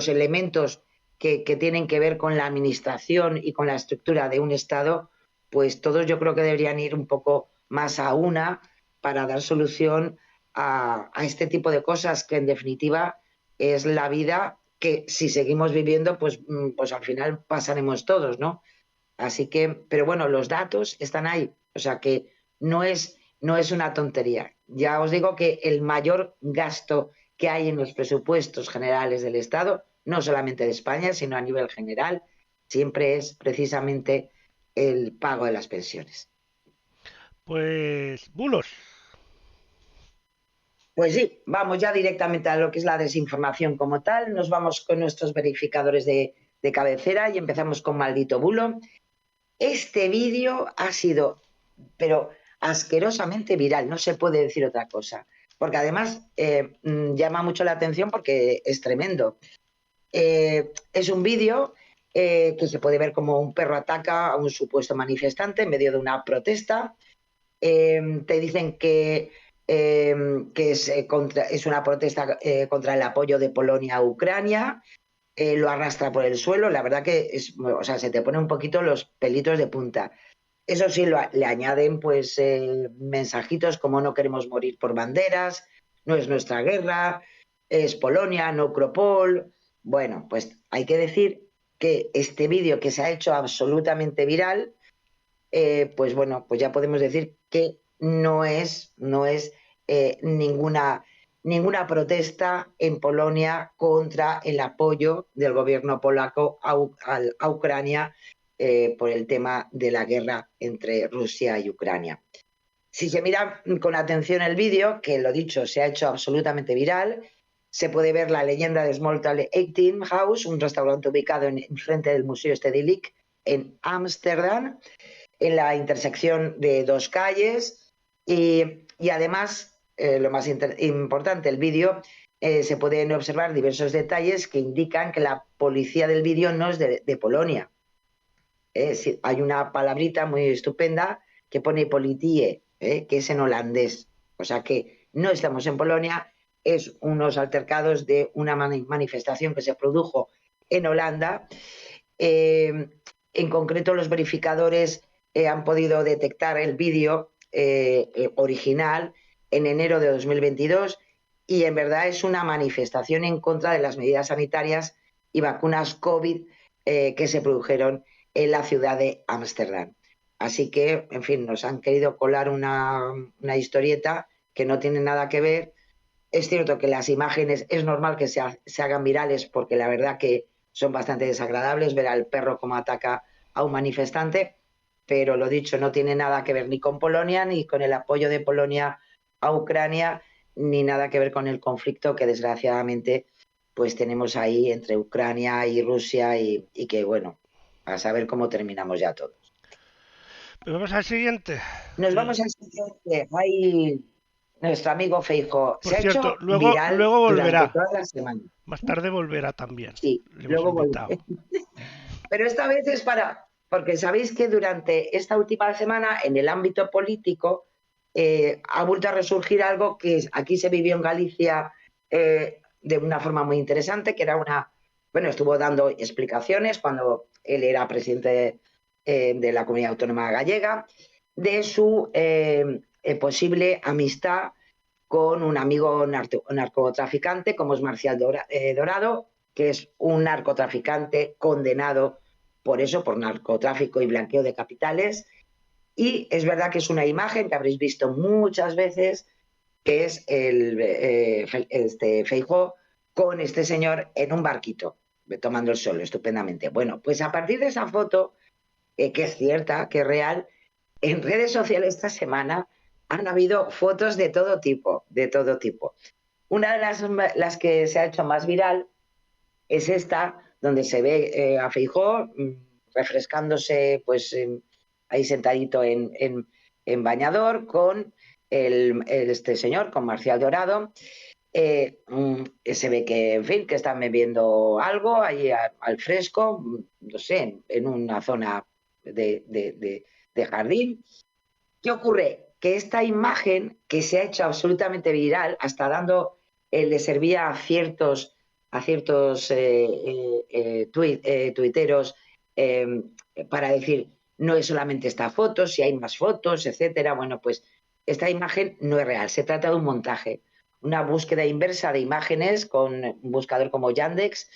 elementos que tienen que ver con la administración y con la estructura de un Estado, pues todos yo creo que deberían ir un poco más a una para dar solución a este tipo de cosas que en definitiva es la vida que si seguimos viviendo pues al final pasaremos todos, ¿no? Así que, pero bueno, los datos están ahí, o sea que no es una tontería. Ya os digo que el mayor gasto que hay en los presupuestos generales del Estado, no solamente de España, sino a nivel general, siempre es precisamente el pago de las pensiones. Pues, bulos. Pues sí, vamos ya directamente a lo que es la desinformación como tal. Nos vamos con nuestros verificadores de cabecera y empezamos con Maldito Bulo. Este vídeo ha sido, pero asquerosamente viral, no se puede decir otra cosa, porque además llama mucho la atención porque es tremendo. Es un vídeo que se puede ver como un perro ataca a un supuesto manifestante en medio de una protesta. Te dicen que es una protesta contra el apoyo de Polonia a Ucrania. Lo arrastra por el suelo, la verdad que se te ponen un poquito los pelitos de punta. Eso sí, le añaden pues mensajitos como no queremos morir por banderas, no es nuestra guerra, es Polonia, no Ukropol. Bueno, pues hay que decir que este vídeo que se ha hecho absolutamente viral, pues bueno, pues ya podemos decir que no es ninguna protesta en Polonia contra el apoyo del gobierno polaco a Ucrania por el tema de la guerra entre Rusia y Ucrania. Si se mira con atención el vídeo, que lo dicho, se ha hecho absolutamente viral, se puede ver la leyenda de Smoltale 18 House, un restaurante ubicado enfrente del Museo Stedelijk en Ámsterdam, en la intersección de dos calles y además, lo más importante, el vídeo, se pueden observar diversos detalles que indican que la policía del vídeo no es de Polonia. Hay una palabrita muy estupenda que pone politie, que es en holandés. O sea que no estamos en Polonia, es unos altercados de una manifestación que se produjo en Holanda. En concreto, los verificadores han podido detectar el vídeo original en enero de 2022 y en verdad es una manifestación en contra de las medidas sanitarias y vacunas COVID que se produjeron en la ciudad de Ámsterdam. Así que, en fin, nos han querido colar una historieta que no tiene nada que ver Es cierto que las imágenes es normal que se hagan virales porque la verdad que son bastante desagradables ver al perro como ataca a un manifestante, pero lo dicho, no tiene nada que ver ni con Polonia, ni con el apoyo de Polonia a Ucrania, ni nada que ver con el conflicto que desgraciadamente pues tenemos ahí entre Ucrania y Rusia y que bueno, a saber cómo terminamos ya todos. Pues vamos al siguiente. Nos vamos al siguiente. Hay nuestro amigo Feijóo. Por Se ha cierto, hecho viral luego durante volverá. toda la semana. Más tarde volverá también. Sí, Le hemos luego invitado. Pero esta vez es porque sabéis que durante esta última semana, en el ámbito político, ha vuelto a resurgir algo que aquí se vivió en Galicia de una forma muy interesante, que era bueno, estuvo dando explicaciones cuando él era presidente de la Comunidad Autónoma Gallega, de su posible amistad con un amigo narcotraficante como es Marcial Dorado, que es un narcotraficante condenado por eso, por narcotráfico y blanqueo de capitales. Y es verdad que es una imagen que habréis visto muchas veces, que es Feijóo con este señor en un barquito, tomando el sol estupendamente. Bueno, pues a partir de esa foto, que es cierta, que es real, en redes sociales esta semana han habido fotos de todo tipo, de todo tipo. Una de las que se ha hecho más viral es esta, donde se ve a Feijóo refrescándose, pues ahí sentadito en bañador con este señor, con Marcial Dorado. Se ve que, en fin, que están bebiendo algo ahí al fresco, no sé, en una zona de jardín. ¿Qué ocurre? Que esta imagen que se ha hecho absolutamente viral, hasta le servía a ciertos tuiteros para decir, no es solamente esta foto, si hay más fotos, etcétera. Bueno, pues esta imagen no es real, se trata de un montaje. Una búsqueda inversa de imágenes con un buscador como Yandex,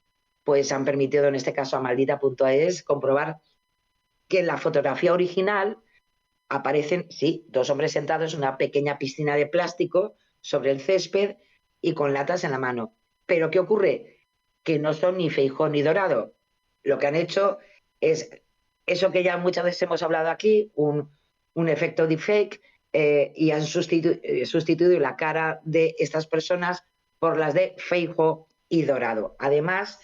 pues han permitido en este caso a maldita.es comprobar que en la fotografía original aparecen, sí, dos hombres sentados en una pequeña piscina de plástico sobre el césped y con latas en la mano. Pero ¿qué ocurre? Que no son ni Feijóo ni Dorado. Lo que han hecho es eso que ya muchas veces hemos hablado aquí, un efecto deepfake, y han sustituido la cara de estas personas por las de Feijóo y Dorado. Además,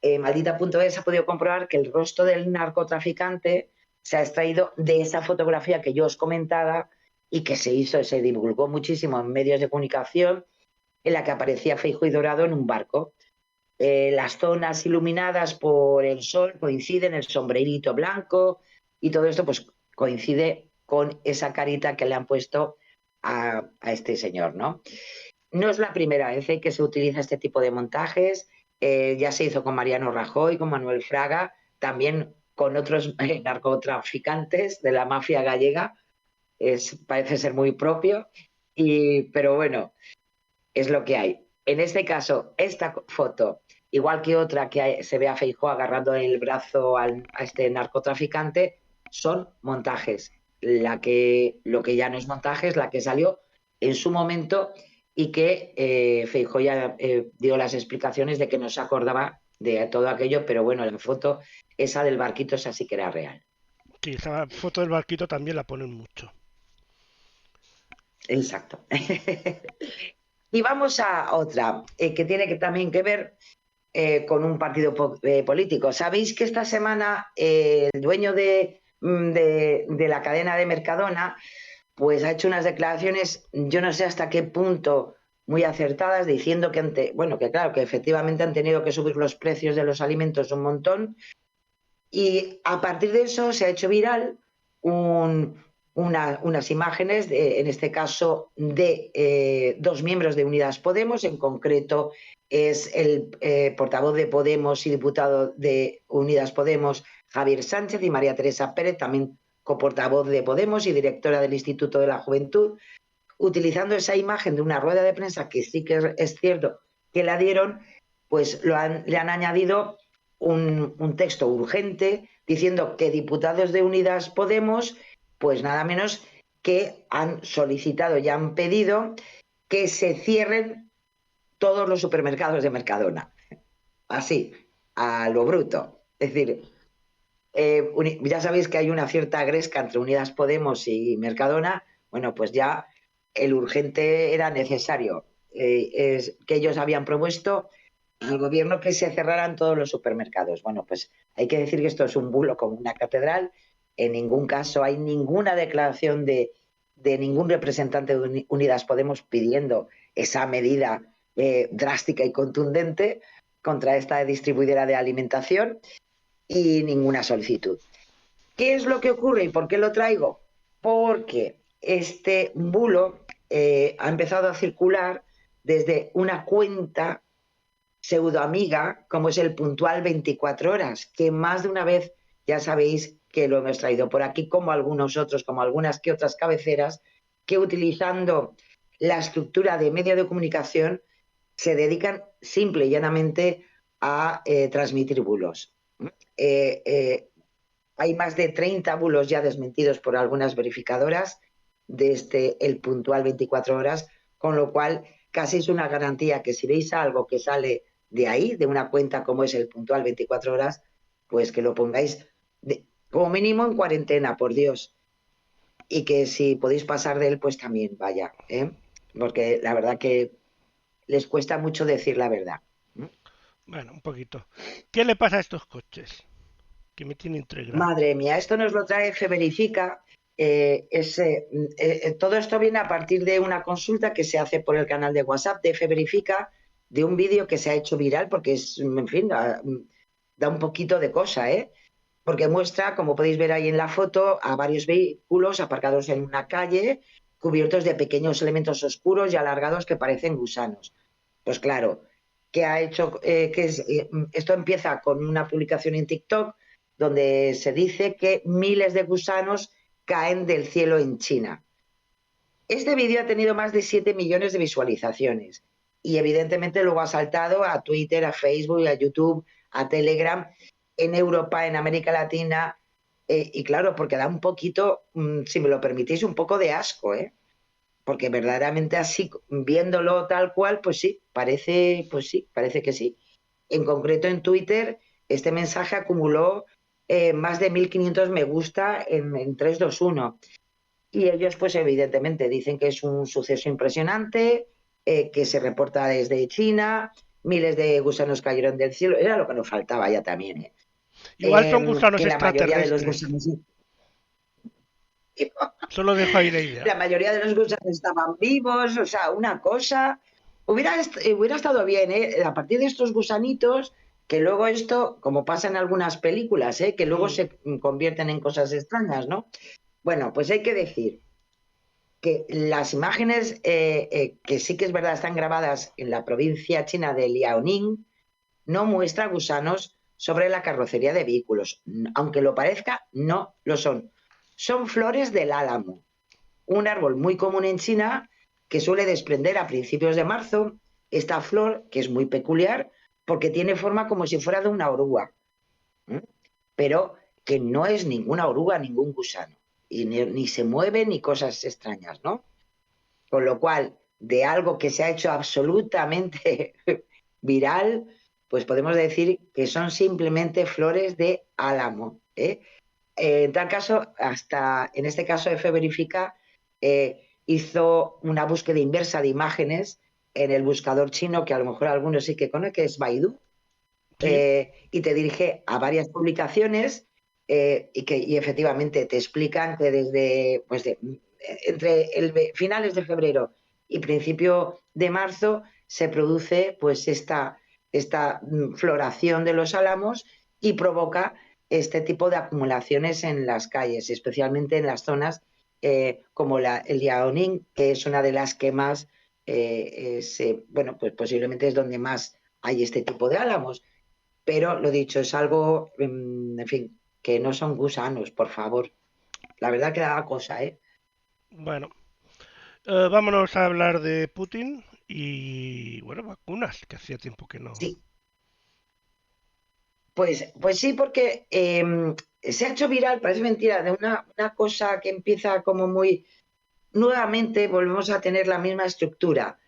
maldita.es ha podido comprobar que el rostro del narcotraficante se ha extraído de esa fotografía que yo os comentaba y que se divulgó muchísimo en medios de comunicación, en la que aparecía Feijóo y Dorado en un barco. Las zonas iluminadas por el sol coinciden, el sombrerito blanco y todo esto pues coincide con esa carita que le han puesto a este señor, ¿no? No es la primera vez que se utiliza este tipo de montajes, ya se hizo con Mariano Rajoy, con Manuel Fraga, también con otros narcotraficantes de la mafia gallega, parece ser muy propio, pero bueno, es lo que hay. En este caso, esta foto, igual que otra que se ve a Feijóo agarrando el brazo a este narcotraficante, son montajes. Lo que ya no es montaje es la que salió en su momento y que Feijóo ya dio las explicaciones de que no se acordaba de todo aquello, pero bueno, la foto esa del barquito, esa sí que era real. Sí, esa foto del barquito también la ponen mucho. Exacto. Y vamos a otra, que tiene también que ver con un partido político. Sabéis que esta semana el dueño de la cadena de Mercadona pues ha hecho unas declaraciones, yo no sé hasta qué punto muy acertadas, diciendo que claro, que efectivamente han tenido que subir los precios de los alimentos un montón, y a partir de eso se ha hecho viral unas imágenes, en este caso de dos miembros de Unidas Podemos, en concreto es el portavoz de Podemos y diputado de Unidas Podemos, Javier Sánchez, y María Teresa Pérez, también coportavoz de Podemos y directora del Instituto de la Juventud, utilizando esa imagen de una rueda de prensa que sí que es cierto que la dieron, pues le han añadido un texto urgente diciendo que diputados de Unidas Podemos, pues nada menos que han solicitado y han pedido que se cierren todos los supermercados de Mercadona. Así, a lo bruto. Es decir, ya sabéis que hay una cierta gresca entre Unidas Podemos y Mercadona. Bueno, pues ya el urgente era necesario. Es que ellos habían propuesto al gobierno que se cerraran todos los supermercados. Bueno, pues hay que decir que esto es un bulo como una catedral. En ningún caso hay ninguna declaración de ningún representante de Unidas Podemos pidiendo esa medida drástica y contundente contra esta distribuidora de alimentación, y ninguna solicitud. ¿Qué es lo que ocurre y por qué lo traigo? Porque este bulo ha empezado a circular desde una cuenta pseudoamiga como es el Puntual 24 Horas, que más de una vez ya sabéis que lo hemos traído por aquí, como algunos otros, como algunas que otras cabeceras, que utilizando la estructura de medio de comunicación se dedican simple y llanamente a transmitir bulos. Hay más de 30 bulos ya desmentidos por algunas verificadoras desde el Puntual 24 Horas, con lo cual casi es una garantía que si veis algo que sale de ahí, de una cuenta como es el Puntual 24 Horas, pues que lo pongáis como mínimo en cuarentena, por Dios. Y que si podéis pasar de él, pues también vaya, porque la verdad que les cuesta mucho decir la verdad. Bueno, un poquito. ¿Qué le pasa a estos coches? Que me tiene intrigado. Madre mía, esto nos lo trae Feverifica. Todo esto viene a partir de una consulta que se hace por el canal de WhatsApp de Feverifica, de un vídeo que se ha hecho viral, porque es, en fin, da un poquito de cosa, porque muestra, como podéis ver ahí en la foto, a varios vehículos aparcados en una calle, cubiertos de pequeños elementos oscuros y alargados que parecen gusanos. Pues claro, ¿qué ha hecho? Esto empieza con una publicación en TikTok donde se dice que miles de gusanos caen del cielo en China. Este vídeo ha tenido más de 7 millones de visualizaciones y evidentemente luego ha saltado a Twitter, a Facebook, a YouTube, a Telegram, en Europa, en América Latina, y claro, porque da un poquito, si me lo permitís, un poco de asco, porque verdaderamente así, viéndolo tal cual, pues sí, parece que sí. En concreto en Twitter, este mensaje acumuló más de 1.500 me gusta en 3, 2, 1. Y ellos, pues evidentemente, dicen que es un suceso impresionante, que se reporta desde China, miles de gusanos cayeron del cielo. Era lo que nos faltaba ya también. Igual son gusanos que la mayoría de los extraterrestres. gusanos... Solo dejo ahí la idea. La mayoría de los gusanos estaban vivos, o sea, una cosa... Hubiera estado bien, a partir de estos gusanitos, que luego esto, como pasa en algunas películas, que luego se convierten en cosas extrañas, ¿no? Bueno, pues hay que decir que las imágenes, que sí que es verdad están grabadas en la provincia china de Liaoning, no muestra gusanos sobre la carrocería de vehículos. Aunque lo parezca, no lo son. Son flores del álamo, un árbol muy común en China que suele desprender a principios de marzo. Esta flor, que es muy peculiar, porque tiene forma como si fuera de una oruga, pero que no es ninguna oruga, ningún gusano, y ni se mueve ni cosas extrañas, ¿no? Con lo cual, de algo que se ha hecho absolutamente viral, pues podemos decir que son simplemente flores de álamo. En tal caso, hasta en este caso Feverifica hizo una búsqueda inversa de imágenes en el buscador chino, que a lo mejor algunos sí que conocen, que es Baidu, y te dirige a varias publicaciones y efectivamente te explican que desde entre finales de febrero y principio de marzo se produce pues esta floración de los álamos y provoca este tipo de acumulaciones en las calles, especialmente en las zonas como el Liaoning, que es una de las que más, pues posiblemente es donde más hay este tipo de álamos. Pero lo dicho, es algo, en fin, que no son gusanos, por favor. La verdad que da cosa, Bueno, vámonos a hablar de Putin y, bueno, vacunas, que hacía tiempo que no. Sí. Pues sí, porque se ha hecho viral, parece mentira, de una cosa que empieza como muy... Nuevamente volvemos a tener la misma estructura.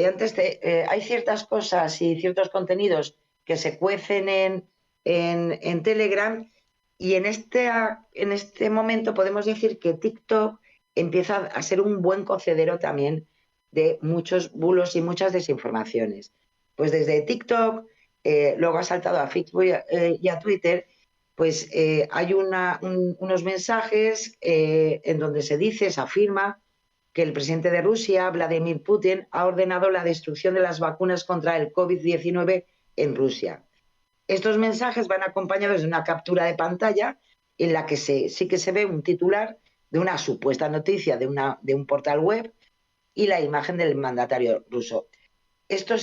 hay ciertas cosas y ciertos contenidos que se cuecen en Telegram, y en este momento podemos decir que TikTok empieza a ser un buen cocedero también de muchos bulos y muchas desinformaciones. Pues desde TikTok, luego ha saltado a Facebook y a Twitter, pues hay unos mensajes en donde se afirma que el presidente de Rusia, Vladimir Putin, ha ordenado la destrucción de las vacunas contra el COVID-19 en Rusia. Estos mensajes van acompañados de una captura de pantalla en la que sí que se ve un titular de una supuesta noticia de un portal web y la imagen del mandatario ruso. Esto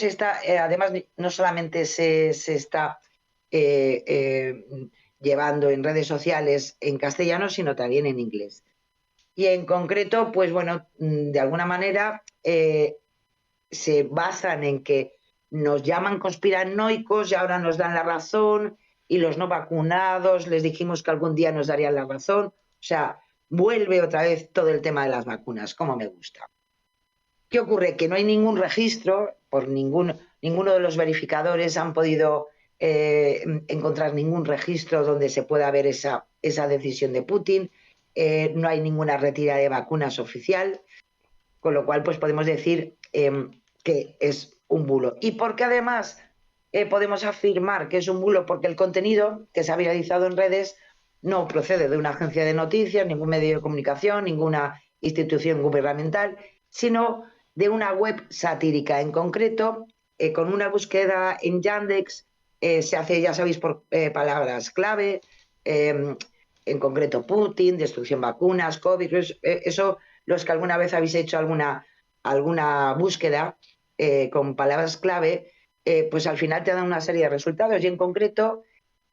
además, no solamente se está llevando en redes sociales en castellano, sino también en inglés. Y en concreto, pues bueno, de alguna manera se basan en que nos llaman conspiranoicos y ahora nos dan la razón, y los no vacunados les dijimos que algún día nos darían la razón. O sea, vuelve otra vez todo el tema de las vacunas, como me gusta. ¿Qué ocurre? Que no hay ningún registro, ninguno de los verificadores han podido encontrar ningún registro donde se pueda ver esa decisión de Putin. No hay ninguna retirada de vacunas oficial, con lo cual pues podemos decir que es un bulo. ¿Y por qué además podemos afirmar que es un bulo? Porque el contenido que se ha viralizado en redes no procede de una agencia de noticias, ningún medio de comunicación, ninguna institución gubernamental, sino de una web satírica. En concreto, con una búsqueda en Yandex se hace, ya sabéis, por palabras clave, en concreto Putin, destrucción vacunas, COVID, eso los que alguna vez habéis hecho alguna búsqueda con palabras clave, pues al final te dan una serie de resultados, y en concreto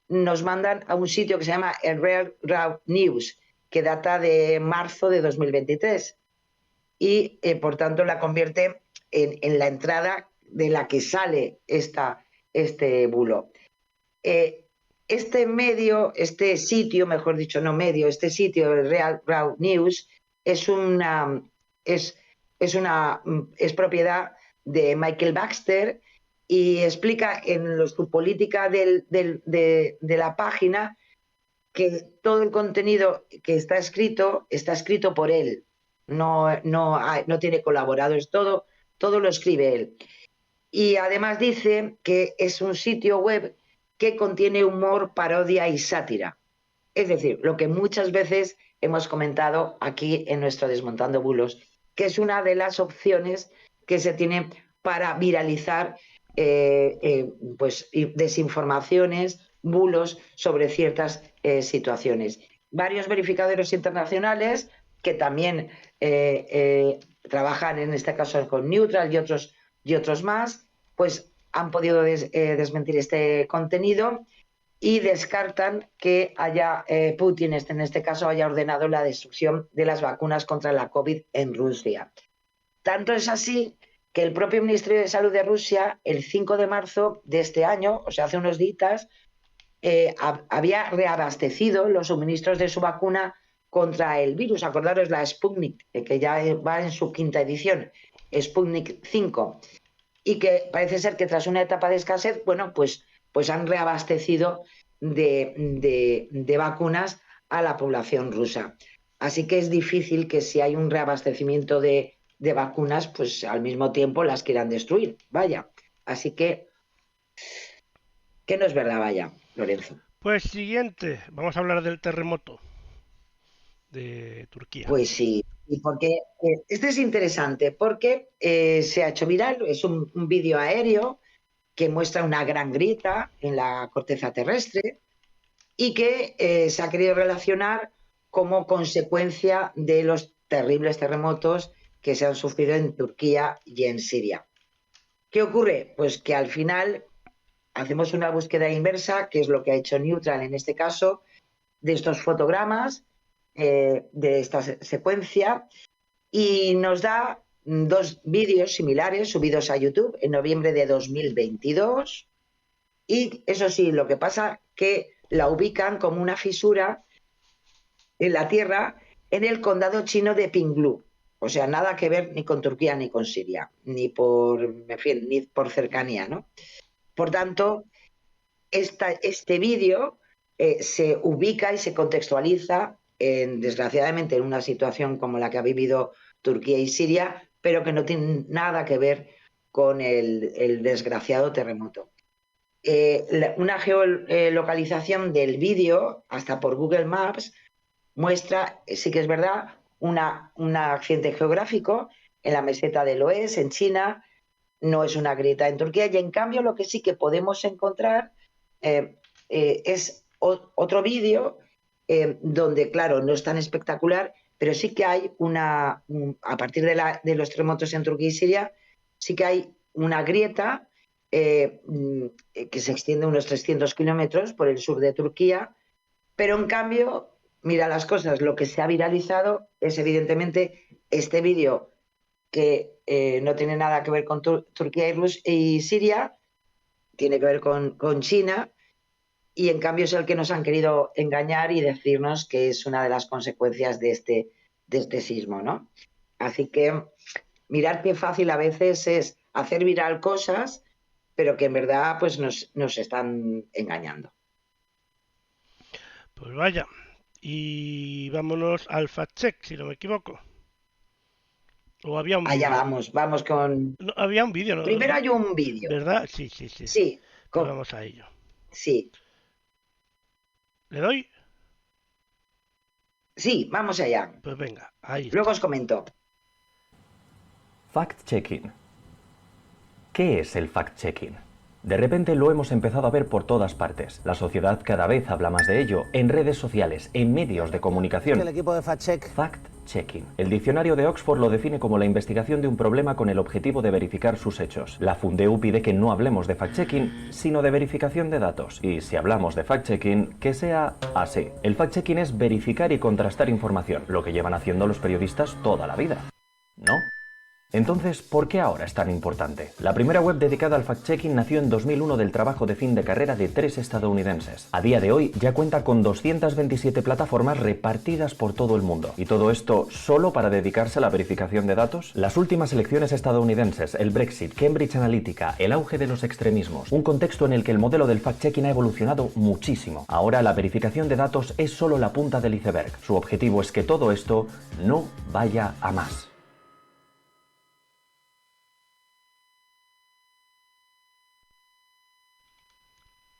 nos mandan a un sitio que se llama el Real Raw News, que data de marzo de 2023, y por tanto la convierte en la entrada de la que sale este bulo. Este sitio, mejor dicho, no medio, este sitio, el Real Raw News, es propiedad de Michael Baxter, y explica en su política de la página que todo el contenido que está escrito por él. No tiene colaboradores, todo lo escribe él. Y además dice que es un sitio web que contiene humor, parodia y sátira. Es decir, lo que muchas veces hemos comentado aquí en nuestro Desmontando Bulos, que es una de las opciones que se tiene para viralizar pues desinformaciones, bulos sobre ciertas situaciones. Varios verificadores internacionales que también trabajan en este caso con Neutral y otros más, pues han podido desmentir este contenido y descartan que Putin en este caso haya ordenado la destrucción de las vacunas contra la COVID en Rusia. Tanto es así que el propio Ministerio de Salud de Rusia, el 5 de marzo de este año, o sea, hace unos días, había reabastecido los suministros de su vacuna contra el virus. Acordaros la Sputnik, que ya va en su 5ª edición, Sputnik 5, y que parece ser que tras una etapa de escasez, bueno, pues han reabastecido de vacunas a la población rusa. Así que es difícil que si hay un reabastecimiento de vacunas, pues al mismo tiempo las quieran destruir. Vaya. Así que no es verdad, vaya, Lorenzo. Pues siguiente, vamos a hablar del terremoto de Turquía. Pues sí, y porque este es interesante, porque se ha hecho viral, es un vídeo aéreo que muestra una gran grieta en la corteza terrestre y que se ha querido relacionar como consecuencia de los terribles terremotos que se han sufrido en Turquía y en Siria. ¿Qué ocurre? Pues que al final hacemos una búsqueda inversa, que es lo que ha hecho Neutral en este caso, de estos fotogramas, de esta secuencia, y nos da 2 vídeos similares subidos a YouTube en noviembre de 2022, y eso sí, lo que pasa que la ubican como una fisura en la tierra en el condado chino de Pinglu. O sea, nada que ver ni con Turquía ni con Siria, ni por cercanía, ¿no? Por tanto, este vídeo se ubica y se contextualiza, desgraciadamente, en una situación como la que ha vivido Turquía y Siria, pero que no tiene nada que ver con el desgraciado terremoto. Una geolocalización del vídeo, hasta por Google Maps, muestra, sí que es verdad, un accidente geográfico en la meseta del Oeste, en China, no es una grieta en Turquía, y en cambio lo que sí que podemos encontrar es otro vídeo donde, claro, no es tan espectacular, pero sí que hay a partir de los terremotos en Turquía y Siria, sí que hay una grieta que se extiende unos 300 kilómetros por el sur de Turquía, pero en cambio, mira las cosas, lo que se ha viralizado es evidentemente este vídeo que no tiene nada que ver con Turquía y Siria, tiene que ver con China, y en cambio es el que nos han querido engañar y decirnos que es una de las consecuencias de este sismo, ¿no? Así que mirar qué fácil a veces es hacer viral cosas, pero que en verdad pues nos están engañando. Pues vaya, y vámonos al fact-check, si no me equivoco. ¿O había un Allá vídeo? vamos con... No, había un vídeo, ¿no? Primero hay un vídeo. ¿Verdad? Sí. Sí, Pues vamos a ello. sí. ¿Le doy? Sí, vamos allá. Pues venga, ahí está. Luego os comento. Fact-checking. ¿Qué es el fact-checking? De repente lo hemos empezado a ver por todas partes. La sociedad cada vez habla más de ello, en redes sociales, en medios de comunicación. El equipo de fact-check. Fact-checking. El diccionario de Oxford lo define como la investigación de un problema con el objetivo de verificar sus hechos. La Fundeu pide que no hablemos de fact-checking, sino de verificación de datos. Y si hablamos de fact-checking, que sea así. El fact-checking es verificar y contrastar información, lo que llevan haciendo los periodistas toda la vida, ¿no? Entonces, ¿por qué ahora es tan importante? La primera web dedicada al fact-checking nació en 2001 del trabajo de fin de carrera de 3 estadounidenses. A día de hoy ya cuenta con 227 plataformas repartidas por todo el mundo. ¿Y todo esto solo para dedicarse a la verificación de datos? Las últimas elecciones estadounidenses, el Brexit, Cambridge Analytica, el auge de los extremismos, un contexto en el que el modelo del fact-checking ha evolucionado muchísimo. Ahora la verificación de datos es solo la punta del iceberg. Su objetivo es que todo esto no vaya a más.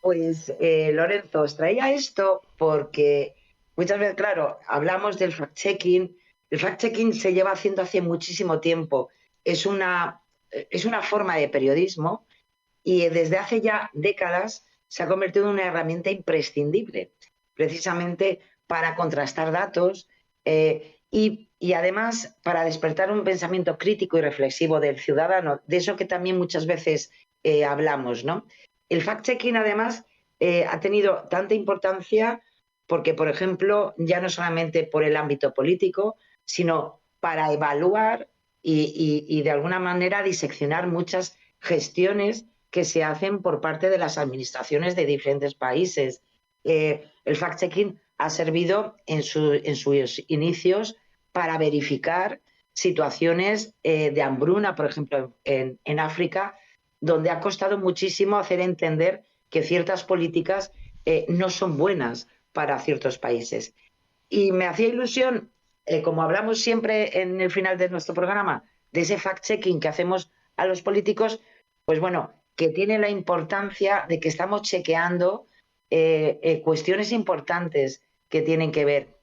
Pues Lorenzo, os traía esto porque muchas veces, claro, hablamos del fact-checking. El fact-checking se lleva haciendo hace muchísimo tiempo. Es una forma de periodismo y desde hace ya décadas se ha convertido en una herramienta imprescindible, precisamente para contrastar datos y además para despertar un pensamiento crítico y reflexivo del ciudadano, de eso que también muchas veces hablamos, ¿no? El fact-checking, además, ha tenido tanta importancia porque, por ejemplo, ya no solamente por el ámbito político, sino para evaluar y de alguna manera diseccionar muchas gestiones que se hacen por parte de las administraciones de diferentes países. El fact-checking ha servido en sus inicios para verificar situaciones de hambruna, por ejemplo, en África, donde ha costado muchísimo hacer entender que ciertas políticas no son buenas para ciertos países. Y me hacía ilusión, como hablamos siempre en el final de nuestro programa, de ese fact-checking que hacemos a los políticos, pues bueno, que tiene la importancia de que estamos chequeando cuestiones importantes que tienen que ver.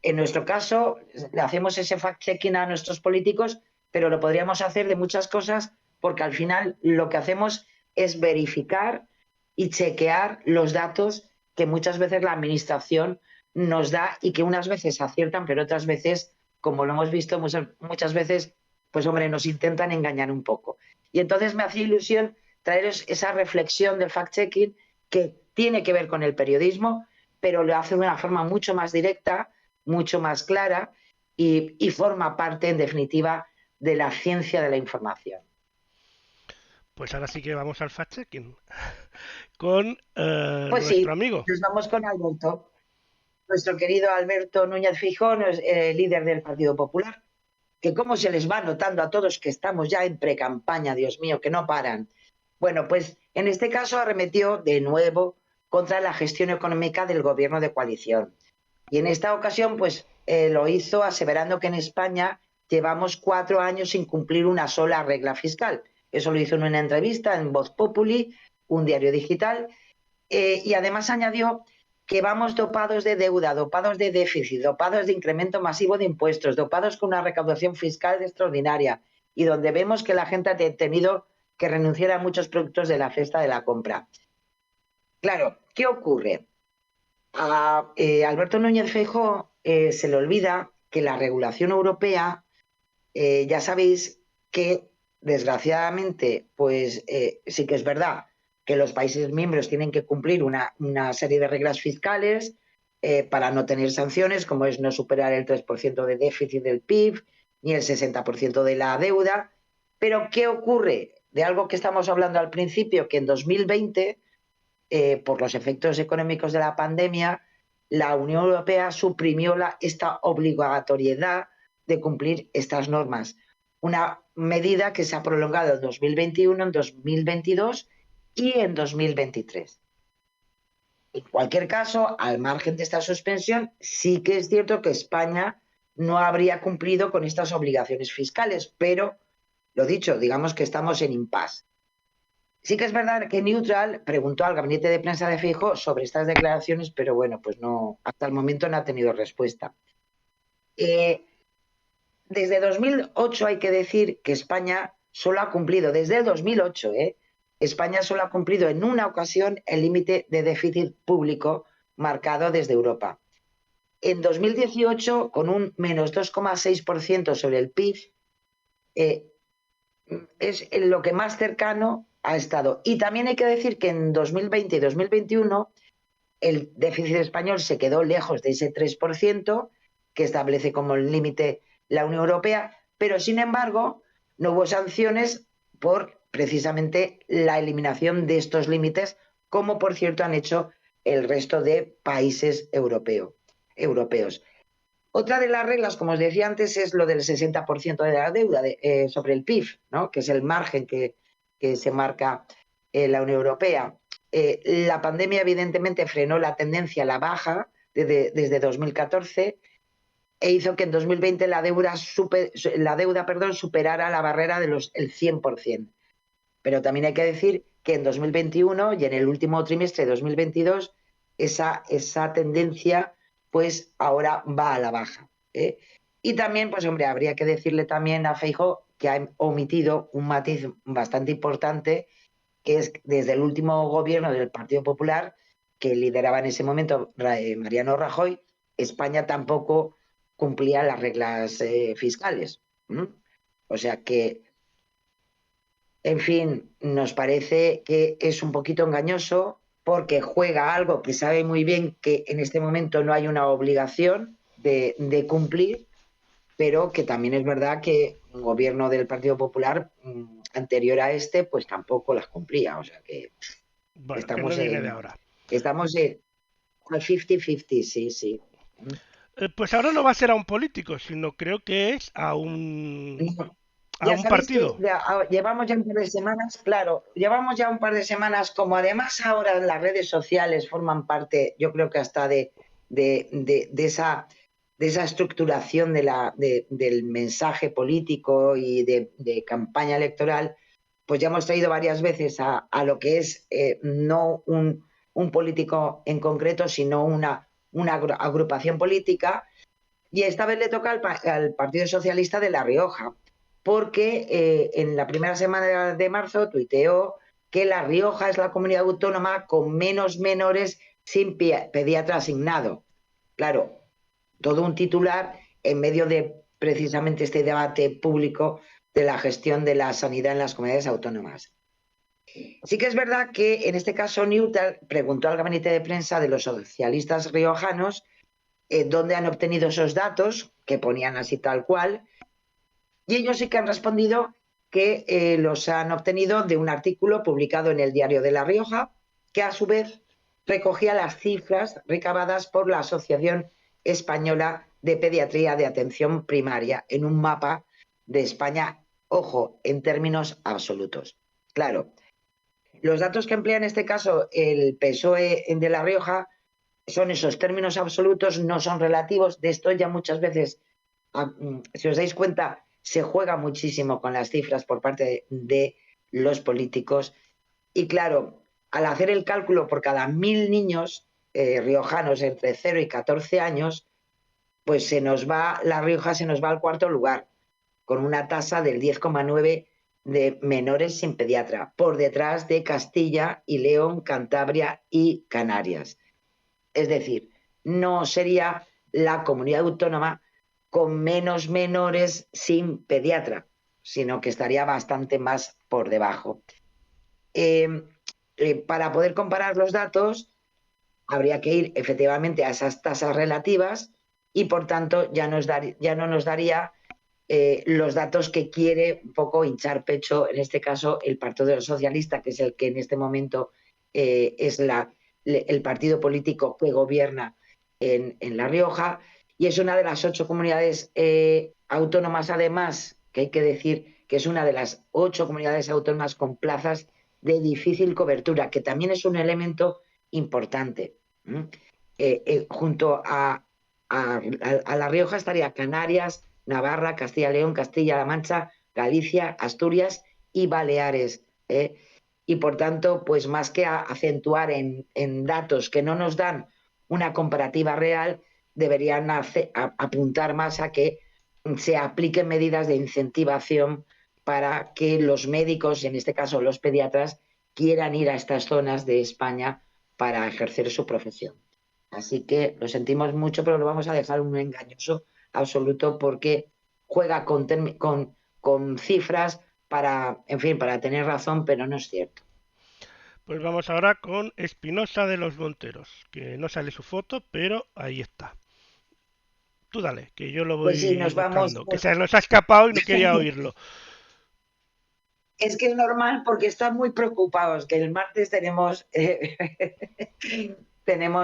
En nuestro caso, le hacemos ese fact-checking a nuestros políticos, pero lo podríamos hacer de muchas cosas porque al final lo que hacemos es verificar y chequear los datos que muchas veces la administración nos da y que unas veces aciertan, pero otras veces, como lo hemos visto muchas veces, pues hombre, nos intentan engañar un poco. Y entonces me hacía ilusión traeros esa reflexión del fact-checking que tiene que ver con el periodismo, pero lo hace de una forma mucho más directa, mucho más clara y forma parte, en definitiva, de la ciencia de la información. Pues ahora sí que vamos al fact-checking con pues nuestro amigo. Nos vamos con Alberto, nuestro querido Alberto Núñez Feijóo, líder del Partido Popular. que cómo se les va notando a todos que estamos ya en precampaña, Dios mío, que no paran. Bueno, pues en este caso arremetió de nuevo contra la gestión económica del gobierno de coalición. Y en esta ocasión, pues lo hizo aseverando que en España llevamos 4 años sin cumplir una sola regla fiscal. Eso lo hizo en una entrevista en Voz Populi, un diario digital, y además añadió que vamos dopados de deuda, dopados de déficit, dopados de incremento masivo de impuestos, dopados con una recaudación fiscal extraordinaria y donde vemos que la gente ha tenido que renunciar a muchos productos de la cesta de la compra. Claro, ¿qué ocurre? A Alberto Núñez Feijóo se le olvida que la regulación europea, ya sabéis que desgraciadamente, pues sí que es verdad que los países miembros tienen que cumplir una serie de reglas fiscales para no tener sanciones, como es no superar el 3% de déficit del PIB ni el 60% de la deuda. Pero ¿qué ocurre? De algo que estamos hablando al principio, que en 2020, por los efectos económicos de la pandemia, la Unión Europea suprimió esta obligatoriedad de cumplir estas normas. Una medida que se ha prolongado en 2021, en 2022 y en 2023. En cualquier caso, al margen de esta suspensión, sí que es cierto que España no habría cumplido con estas obligaciones fiscales, pero, lo dicho, digamos que estamos en impasse. Sí que es verdad que Neutral preguntó al gabinete de prensa de Feijóo sobre estas declaraciones, pero bueno, pues no, hasta el momento no ha tenido respuesta. Desde 2008 hay que decir que España solo ha cumplido, desde el 2008, España solo ha cumplido en una ocasión el límite de déficit público marcado desde Europa. En 2018, con un menos 2,6% sobre el PIB, es lo que más cercano ha estado. Y también hay que decir que en 2020 y 2021 el déficit español se quedó lejos de ese 3% que establece como el límite la Unión Europea, pero sin embargo no hubo sanciones por precisamente la eliminación de estos límites, como por cierto han hecho el resto de países europeos. Otra de las reglas, como os decía antes, es lo del 60% de la deuda sobre el PIB, ¿no? Que es el margen que se marca la Unión Europea. La pandemia evidentemente frenó la tendencia a la baja desde 2014 e hizo que en 2020 la deuda superara la barrera del 100%. Pero también hay que decir que en 2021 y en el último trimestre de 2022 esa tendencia pues ahora va a la baja. Y también, pues hombre, habría que decirle también a Feijóo que ha omitido un matiz bastante importante, que es desde el último gobierno del Partido Popular, que lideraba en ese momento Mariano Rajoy, España tampoco cumplía las reglas fiscales. O sea que, en fin, nos parece que es un poquito engañoso porque juega algo que sabe muy bien que en este momento no hay una obligación de cumplir, pero que también es verdad que un gobierno del Partido Popular anterior a este, pues tampoco las cumplía. O sea que bueno, estamos que no viene de ahora. Estamos en 50-50, sí. Pues ahora no va a ser a un político, sino creo que es a un partido. Llevamos ya un par de semanas, llevamos un par de semanas, como además ahora las redes sociales forman parte, yo creo que hasta de esa estructuración del mensaje político y de campaña electoral, pues ya hemos traído varias veces a lo que es no un político en concreto, sino una agrupación política, y esta vez le toca al Partido Socialista de La Rioja, porque en la primera semana de marzo tuiteó que La Rioja es la comunidad autónoma con menos menores sin pediatra asignado. Claro, todo un titular en medio de precisamente este debate público de la gestión de la sanidad en las comunidades autónomas. Sí que es verdad que en este caso Neutral preguntó al gabinete de prensa de los socialistas riojanos dónde han obtenido esos datos, que ponían así tal cual, y ellos sí que han respondido que los han obtenido de un artículo publicado en el Diario de La Rioja, que a su vez recogía las cifras recabadas por la Asociación Española de Pediatría de Atención Primaria en un mapa de España, ojo, en términos absolutos. Claro, los datos que emplea en este caso el PSOE de La Rioja son esos términos absolutos, no son relativos. De esto ya muchas veces, si os dais cuenta, se juega muchísimo con las cifras por parte de los políticos. Y claro, al hacer el cálculo por cada 1.000 niños riojanos entre 0 y 14 años, pues La Rioja se nos va al cuarto lugar, con una tasa del 10,9 de menores sin pediatra, por detrás de Castilla y León, Cantabria y Canarias. Es decir, no sería la comunidad autónoma con menos menores sin pediatra, sino que estaría bastante más por debajo. Para poder comparar los datos, habría que ir efectivamente a esas tasas relativas y, por tanto, ya no nos daría los datos que quiere un poco hinchar pecho, en este caso, el Partido Socialista, que es el que en este momento es el partido político que gobierna en La Rioja, y es una de las 8 comunidades autónomas, además, que hay que decir que es una de las 8 comunidades autónomas con plazas de difícil cobertura, que también es un elemento importante. Junto a La Rioja estaría Canarias, Navarra, Castilla y León, Castilla-La Mancha, Galicia, Asturias y Baleares. Y por tanto, pues más que acentuar en datos que no nos dan una comparativa real, deberían apuntar más a que se apliquen medidas de incentivación para que los médicos, y en este caso los pediatras, quieran ir a estas zonas de España para ejercer su profesión. Así que lo sentimos mucho, pero lo vamos a dejar un engañoso absoluto, porque juega con cifras para tener razón, pero no es cierto. Pues vamos ahora con Espinosa de los Monteros, que no sale su foto, pero ahí está. Tú dale, que yo lo voy pues sí, nos buscando, vamos, que se nos ha escapado y no quería oírlo. Es que es normal, porque están muy preocupados, que el martes tenemos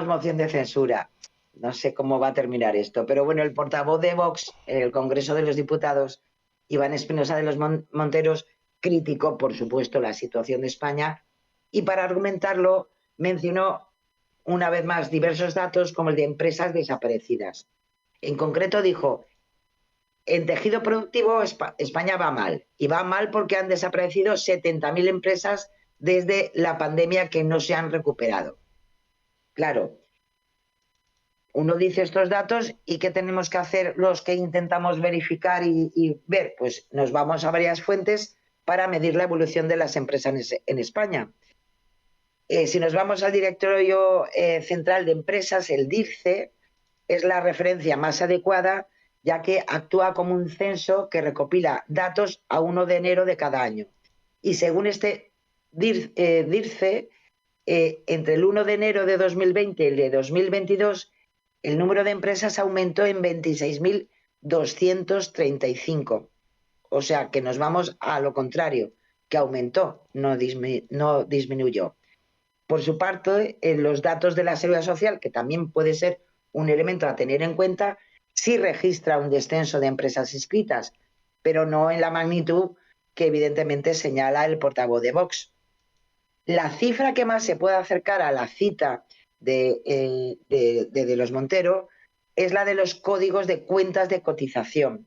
moción de censura. No sé cómo va a terminar esto, pero bueno, el portavoz de Vox en el Congreso de los Diputados, Iván Espinosa de los Monteros, criticó, por supuesto, la situación de España, y para argumentarlo mencionó una vez más diversos datos como el de empresas desaparecidas. En concreto dijo: en tejido productivo España va mal, y va mal porque han desaparecido 70.000 empresas desde la pandemia que no se han recuperado. Claro, uno dice estos datos, y ¿qué tenemos que hacer los que intentamos verificar y ver? Pues nos vamos a varias fuentes para medir la evolución de las empresas en España. Si nos vamos al Directorio Central de Empresas, el DIRCE es la referencia más adecuada, ya que actúa como un censo que recopila datos a 1 de enero de cada año. Y según este DIRCE, entre el 1 de enero de 2020 y el de 2022, el número de empresas aumentó en 26.235. O sea, que nos vamos a lo contrario, que aumentó, no disminuyó. Por su parte, en los datos de la Seguridad Social, que también puede ser un elemento a tener en cuenta, sí registra un descenso de empresas inscritas, pero no en la magnitud que evidentemente señala el portavoz de Vox. La cifra que más se puede acercar a la cita de los Montero es la de los códigos de cuentas de cotización,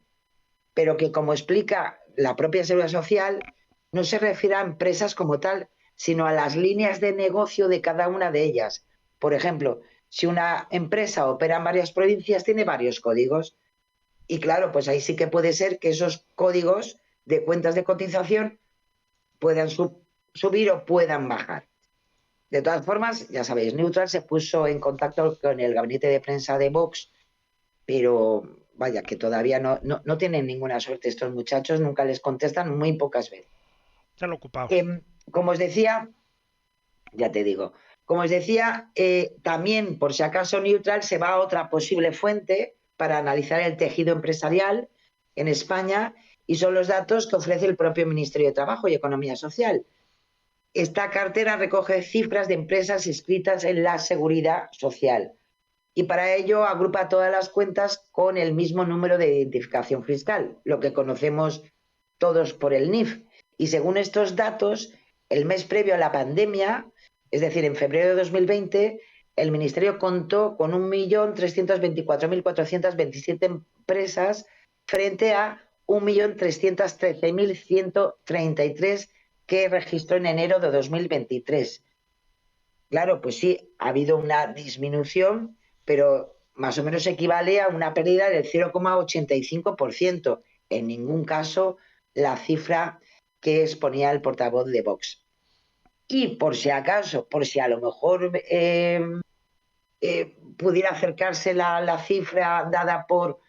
pero que, como explica la propia Seguridad Social, no se refiere a empresas como tal, sino a las líneas de negocio de cada una de ellas. Por ejemplo, si una empresa opera en varias provincias, tiene varios códigos. Y claro, pues ahí sí que puede ser que esos códigos de cuentas de cotización puedan subir o puedan bajar. De todas formas, ya sabéis, Neutral se puso en contacto con el gabinete de prensa de Vox, pero vaya, que todavía no tienen ninguna suerte estos muchachos, nunca les contestan, muy pocas veces. Están ocupados. Como os decía, ya te digo, como os decía, también, por si acaso, Neutral se va a otra posible fuente para analizar el tejido empresarial en España, y son los datos que ofrece el propio Ministerio de Trabajo y Economía Social. Esta cartera recoge cifras de empresas inscritas en la Seguridad Social. y para ello agrupa todas las cuentas con el mismo número de identificación fiscal, lo que conocemos todos por el NIF. Y según estos datos, el mes previo a la pandemia, es decir, en febrero de 2020, el Ministerio contó con 1.324.427 empresas frente a 1.313.133 que registró en enero de 2023. Claro, pues sí, ha habido una disminución, pero más o menos equivale a una pérdida del 0,85%. En ningún caso la cifra que exponía el portavoz de Vox. Y por si acaso, por si a lo mejor pudiera acercarse la cifra dada por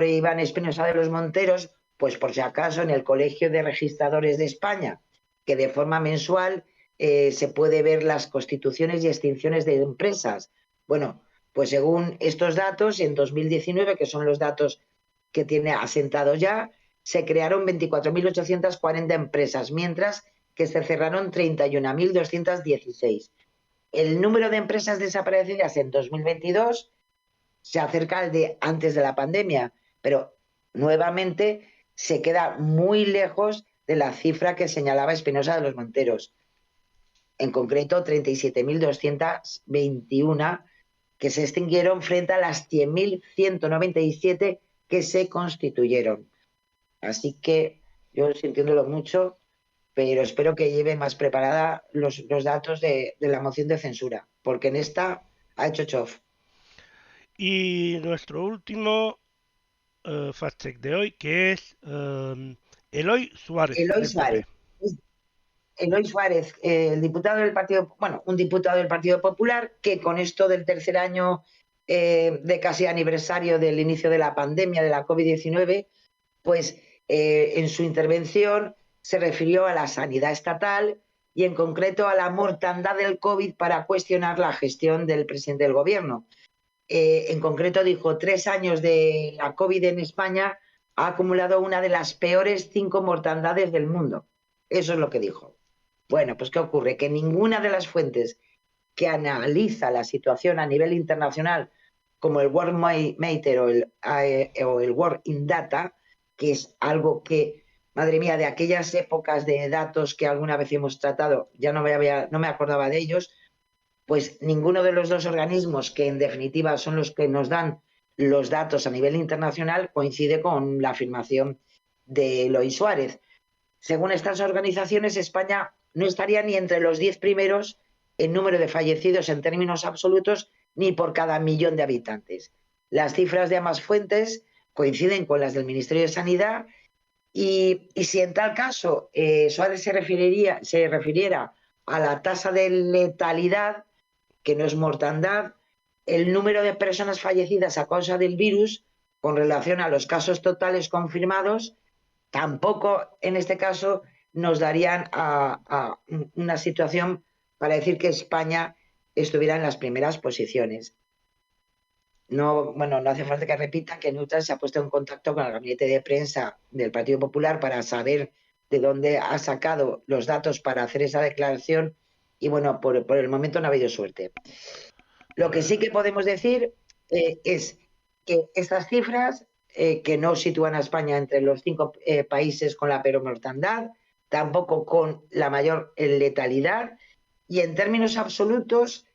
Iván Espinosa de los Monteros, pues por si acaso en el Colegio de Registradores de España, que de forma mensual se puede ver las constituciones y extinciones de empresas. Bueno, pues según estos datos, en 2019, que son los datos que tiene asentados ya, se crearon 24.840 empresas, mientras que se cerraron 31.216. El número de empresas desaparecidas en 2022 se acerca al de antes de la pandemia, pero nuevamente se queda muy lejos de la cifra que señalaba Espinosa de los Monteros. En concreto, 37.221 que se extinguieron frente a las 100.197 que se constituyeron. Así que yo sintiéndolo mucho, pero espero que lleve más preparada los datos de la moción de censura, porque en esta ha hecho chof. Y nuestro último fact-check de hoy, que es Eloy Suárez, Eloy del Suárez. PP. Eloy Suárez, el diputado del Partido, bueno, un diputado del Partido Popular que con esto del tercer año de casi aniversario del inicio de la pandemia de la COVID-19, pues en su intervención se refirió a la sanidad estatal y en concreto a la mortandad del COVID para cuestionar la gestión del presidente del gobierno. En concreto dijo, 3 años de la COVID en España ha acumulado una de las peores 5 mortandades del mundo. Eso es lo que dijo. Bueno, pues ¿qué ocurre? Que ninguna de las fuentes que analiza la situación a nivel internacional, como el Worldmeter o el World in Data, que es algo que, madre mía, de aquellas épocas de datos que alguna vez hemos tratado, ya no me acordaba de ellos, pues ninguno de los dos organismos, que en definitiva son los que nos dan los datos a nivel internacional, coincide con la afirmación de Eloy Suárez. Según estas organizaciones, España no estaría ni entre los 10 primeros en número de fallecidos en términos absolutos ni por cada millón de habitantes. Las cifras de ambas fuentes coinciden con las del Ministerio de Sanidad y si en tal caso Suárez se refiriera a la tasa de letalidad, que no es mortandad, el número de personas fallecidas a causa del virus con relación a los casos totales confirmados, tampoco en este caso nos darían a una situación para decir que España estuviera en las primeras posiciones. No hace falta que repitan que Neutral se ha puesto en contacto con el gabinete de prensa del Partido Popular para saber de dónde ha sacado los datos para hacer esa declaración y bueno, por el momento no ha habido suerte. Lo que sí que podemos decir es que estas cifras que no sitúan a España entre los 5 países con la peor mortandad, tampoco con la mayor letalidad, y en términos absolutos,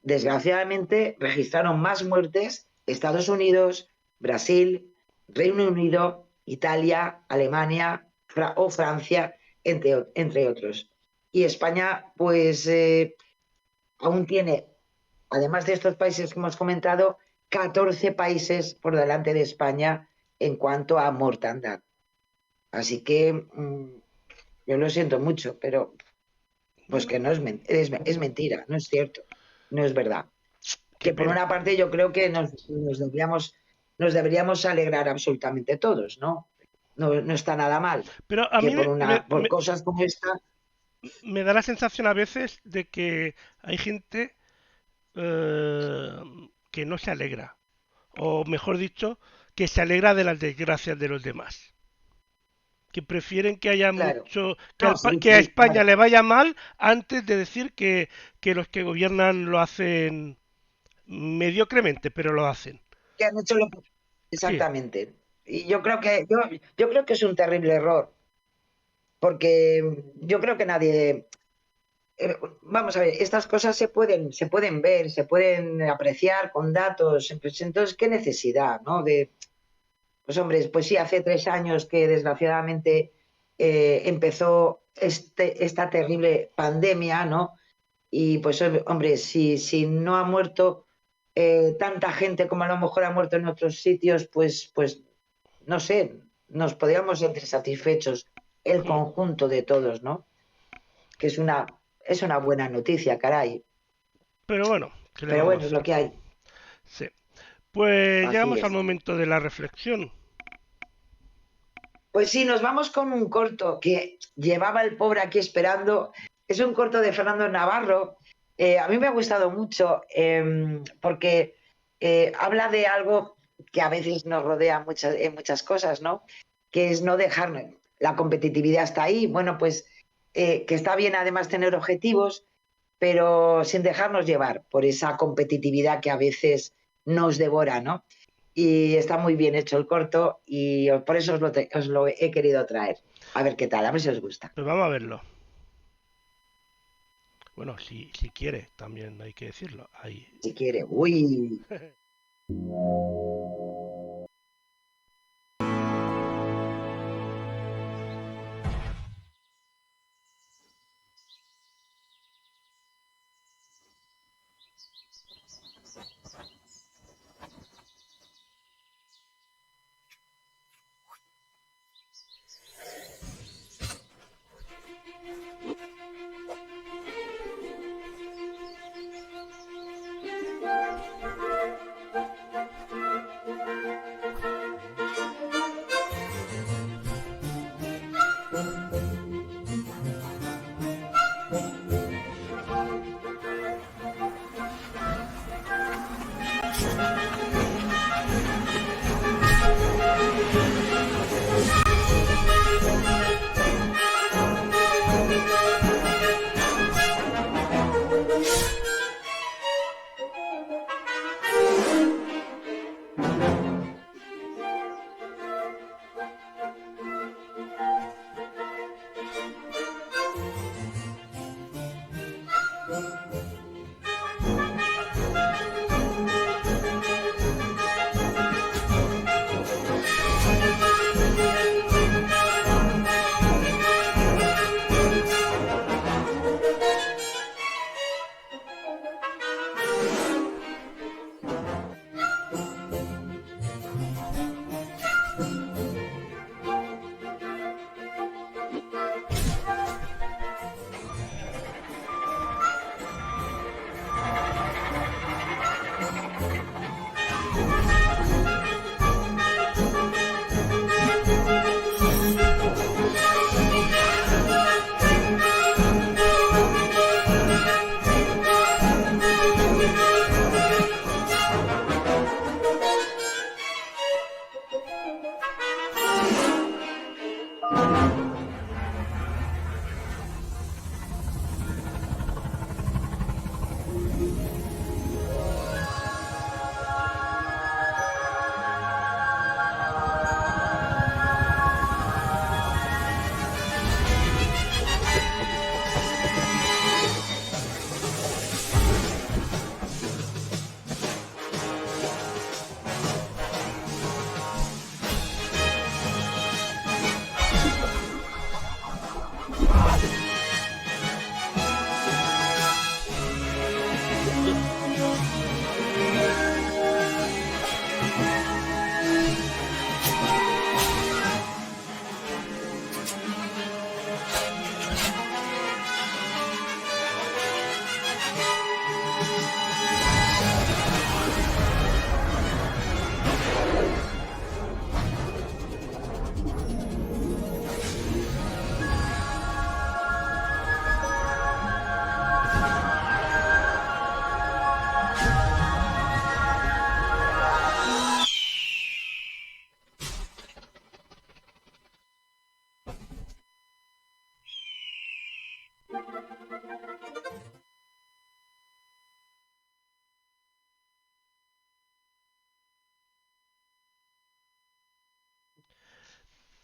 desgraciadamente, registraron más muertes Estados Unidos, Brasil, Reino Unido, Italia, Alemania o Francia, entre otros. Y España, pues, aún tiene, además de estos países que hemos comentado, 14 países por delante de España en cuanto a mortandad. Así que yo lo siento mucho, pero pues que no es mentira, no es cierto, no es verdad. Que por una parte yo creo que nos deberíamos alegrar absolutamente todos, ¿no? No está nada mal. Pero a mí por cosas como esta me da la sensación a veces de que hay gente que no se alegra, o mejor dicho, que se alegra de las desgracias de los demás, que prefieren que haya mucho, que a España le vaya mal antes de decir que los que gobiernan lo hacen mediocremente, pero lo hacen. Que han hecho lo exactamente. Y yo creo que es un terrible error, porque yo creo que nadie vamos a ver, estas cosas se pueden ver, se pueden apreciar con datos. Pues entonces, ¿qué necesidad, no? Pues hombre, pues sí, hace 3 años que desgraciadamente empezó esta terrible pandemia, ¿no? Y pues hombre, si no ha muerto tanta gente como a lo mejor ha muerto en otros sitios, pues no sé, nos podríamos sentir satisfechos el conjunto de todos, ¿no? Que es una buena noticia, caray. Pero bueno, ¿qué le Pero vamos a bueno, es hacer? lo que hay. Sí. Pues Así llegamos al es. momento de la reflexión. Pues sí, nos vamos con un corto que llevaba el pobre aquí esperando. Es un corto de Fernando Navarro. A mí me ha gustado mucho porque habla de algo que a veces nos rodea en muchas cosas, ¿no? Que es no dejar la competitividad hasta ahí. Bueno, pues que está bien además tener objetivos, pero sin dejarnos llevar por esa competitividad que a veces nos devora, ¿no? Y está muy bien hecho el corto y por eso os lo he querido traer. A ver qué tal, a ver si os gusta. Pues vamos a verlo. Bueno, si quiere, también hay que decirlo. Ahí. Si quiere. Uy.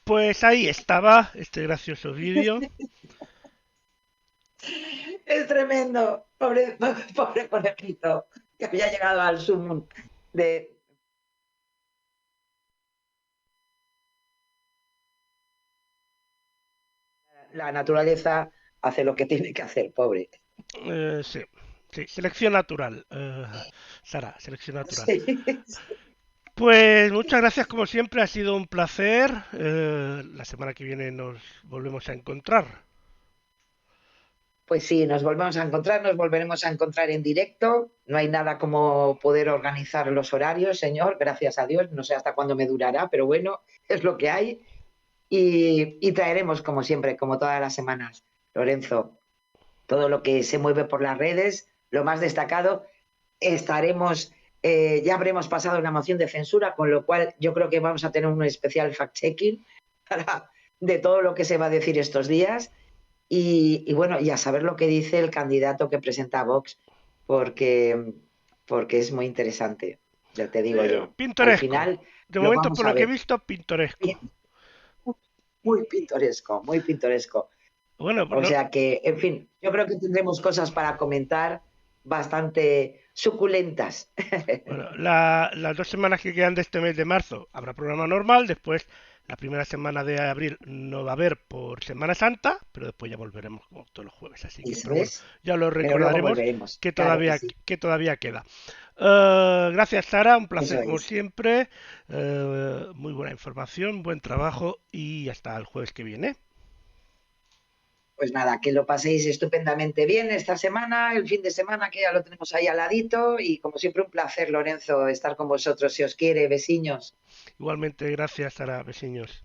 Pues ahí estaba este gracioso vídeo. Es tremendo, pobre conejito, que había llegado al sumum de... La naturaleza hace lo que tiene que hacer, pobre. Sí, sí, selección natural. Sara, selección natural. Sí. Pues muchas gracias como siempre, ha sido un placer. La semana que viene nos volvemos a encontrar. Pues sí, nos volvemos a encontrar, nos volveremos a encontrar en directo. No hay nada como poder organizar los horarios, señor, gracias a Dios. No sé hasta cuándo me durará, pero bueno, es lo que hay. Y traeremos, como siempre, como todas las semanas, Lorenzo, todo lo que se mueve por las redes, lo más destacado. Estaremos, ya habremos pasado una moción de censura, con lo cual yo creo que vamos a tener un especial fact-checking de todo lo que se va a decir estos días. Y bueno, y a saber lo que dice el candidato que presenta a Vox, porque es muy interesante, ya te digo yo. Al Pintoresco. final De lo momento, vamos por a lo que he ver. visto, pintoresco. Muy pintoresco, muy pintoresco. Bueno, O sea que, en fin, yo creo que tendremos cosas para comentar bastante suculentas. bueno, las 2 semanas que quedan de este mes de marzo habrá programa normal, después la primera semana de abril no va a haber por Semana Santa, pero después ya volveremos como todos los jueves, así que, Eso pero bueno, es. ya lo Pero luego recordaremos volveremos. que Claro que todavía, sí. que todavía queda. Gracias Sara, un placer Eso como es. siempre, muy buena información, buen trabajo y hasta el jueves que viene. Pues nada, que lo paséis estupendamente bien esta semana, el fin de semana que ya lo tenemos ahí al ladito y como siempre un placer, Lorenzo, estar con vosotros si os quiere, vecinos. Igualmente, gracias Sara, vecinos.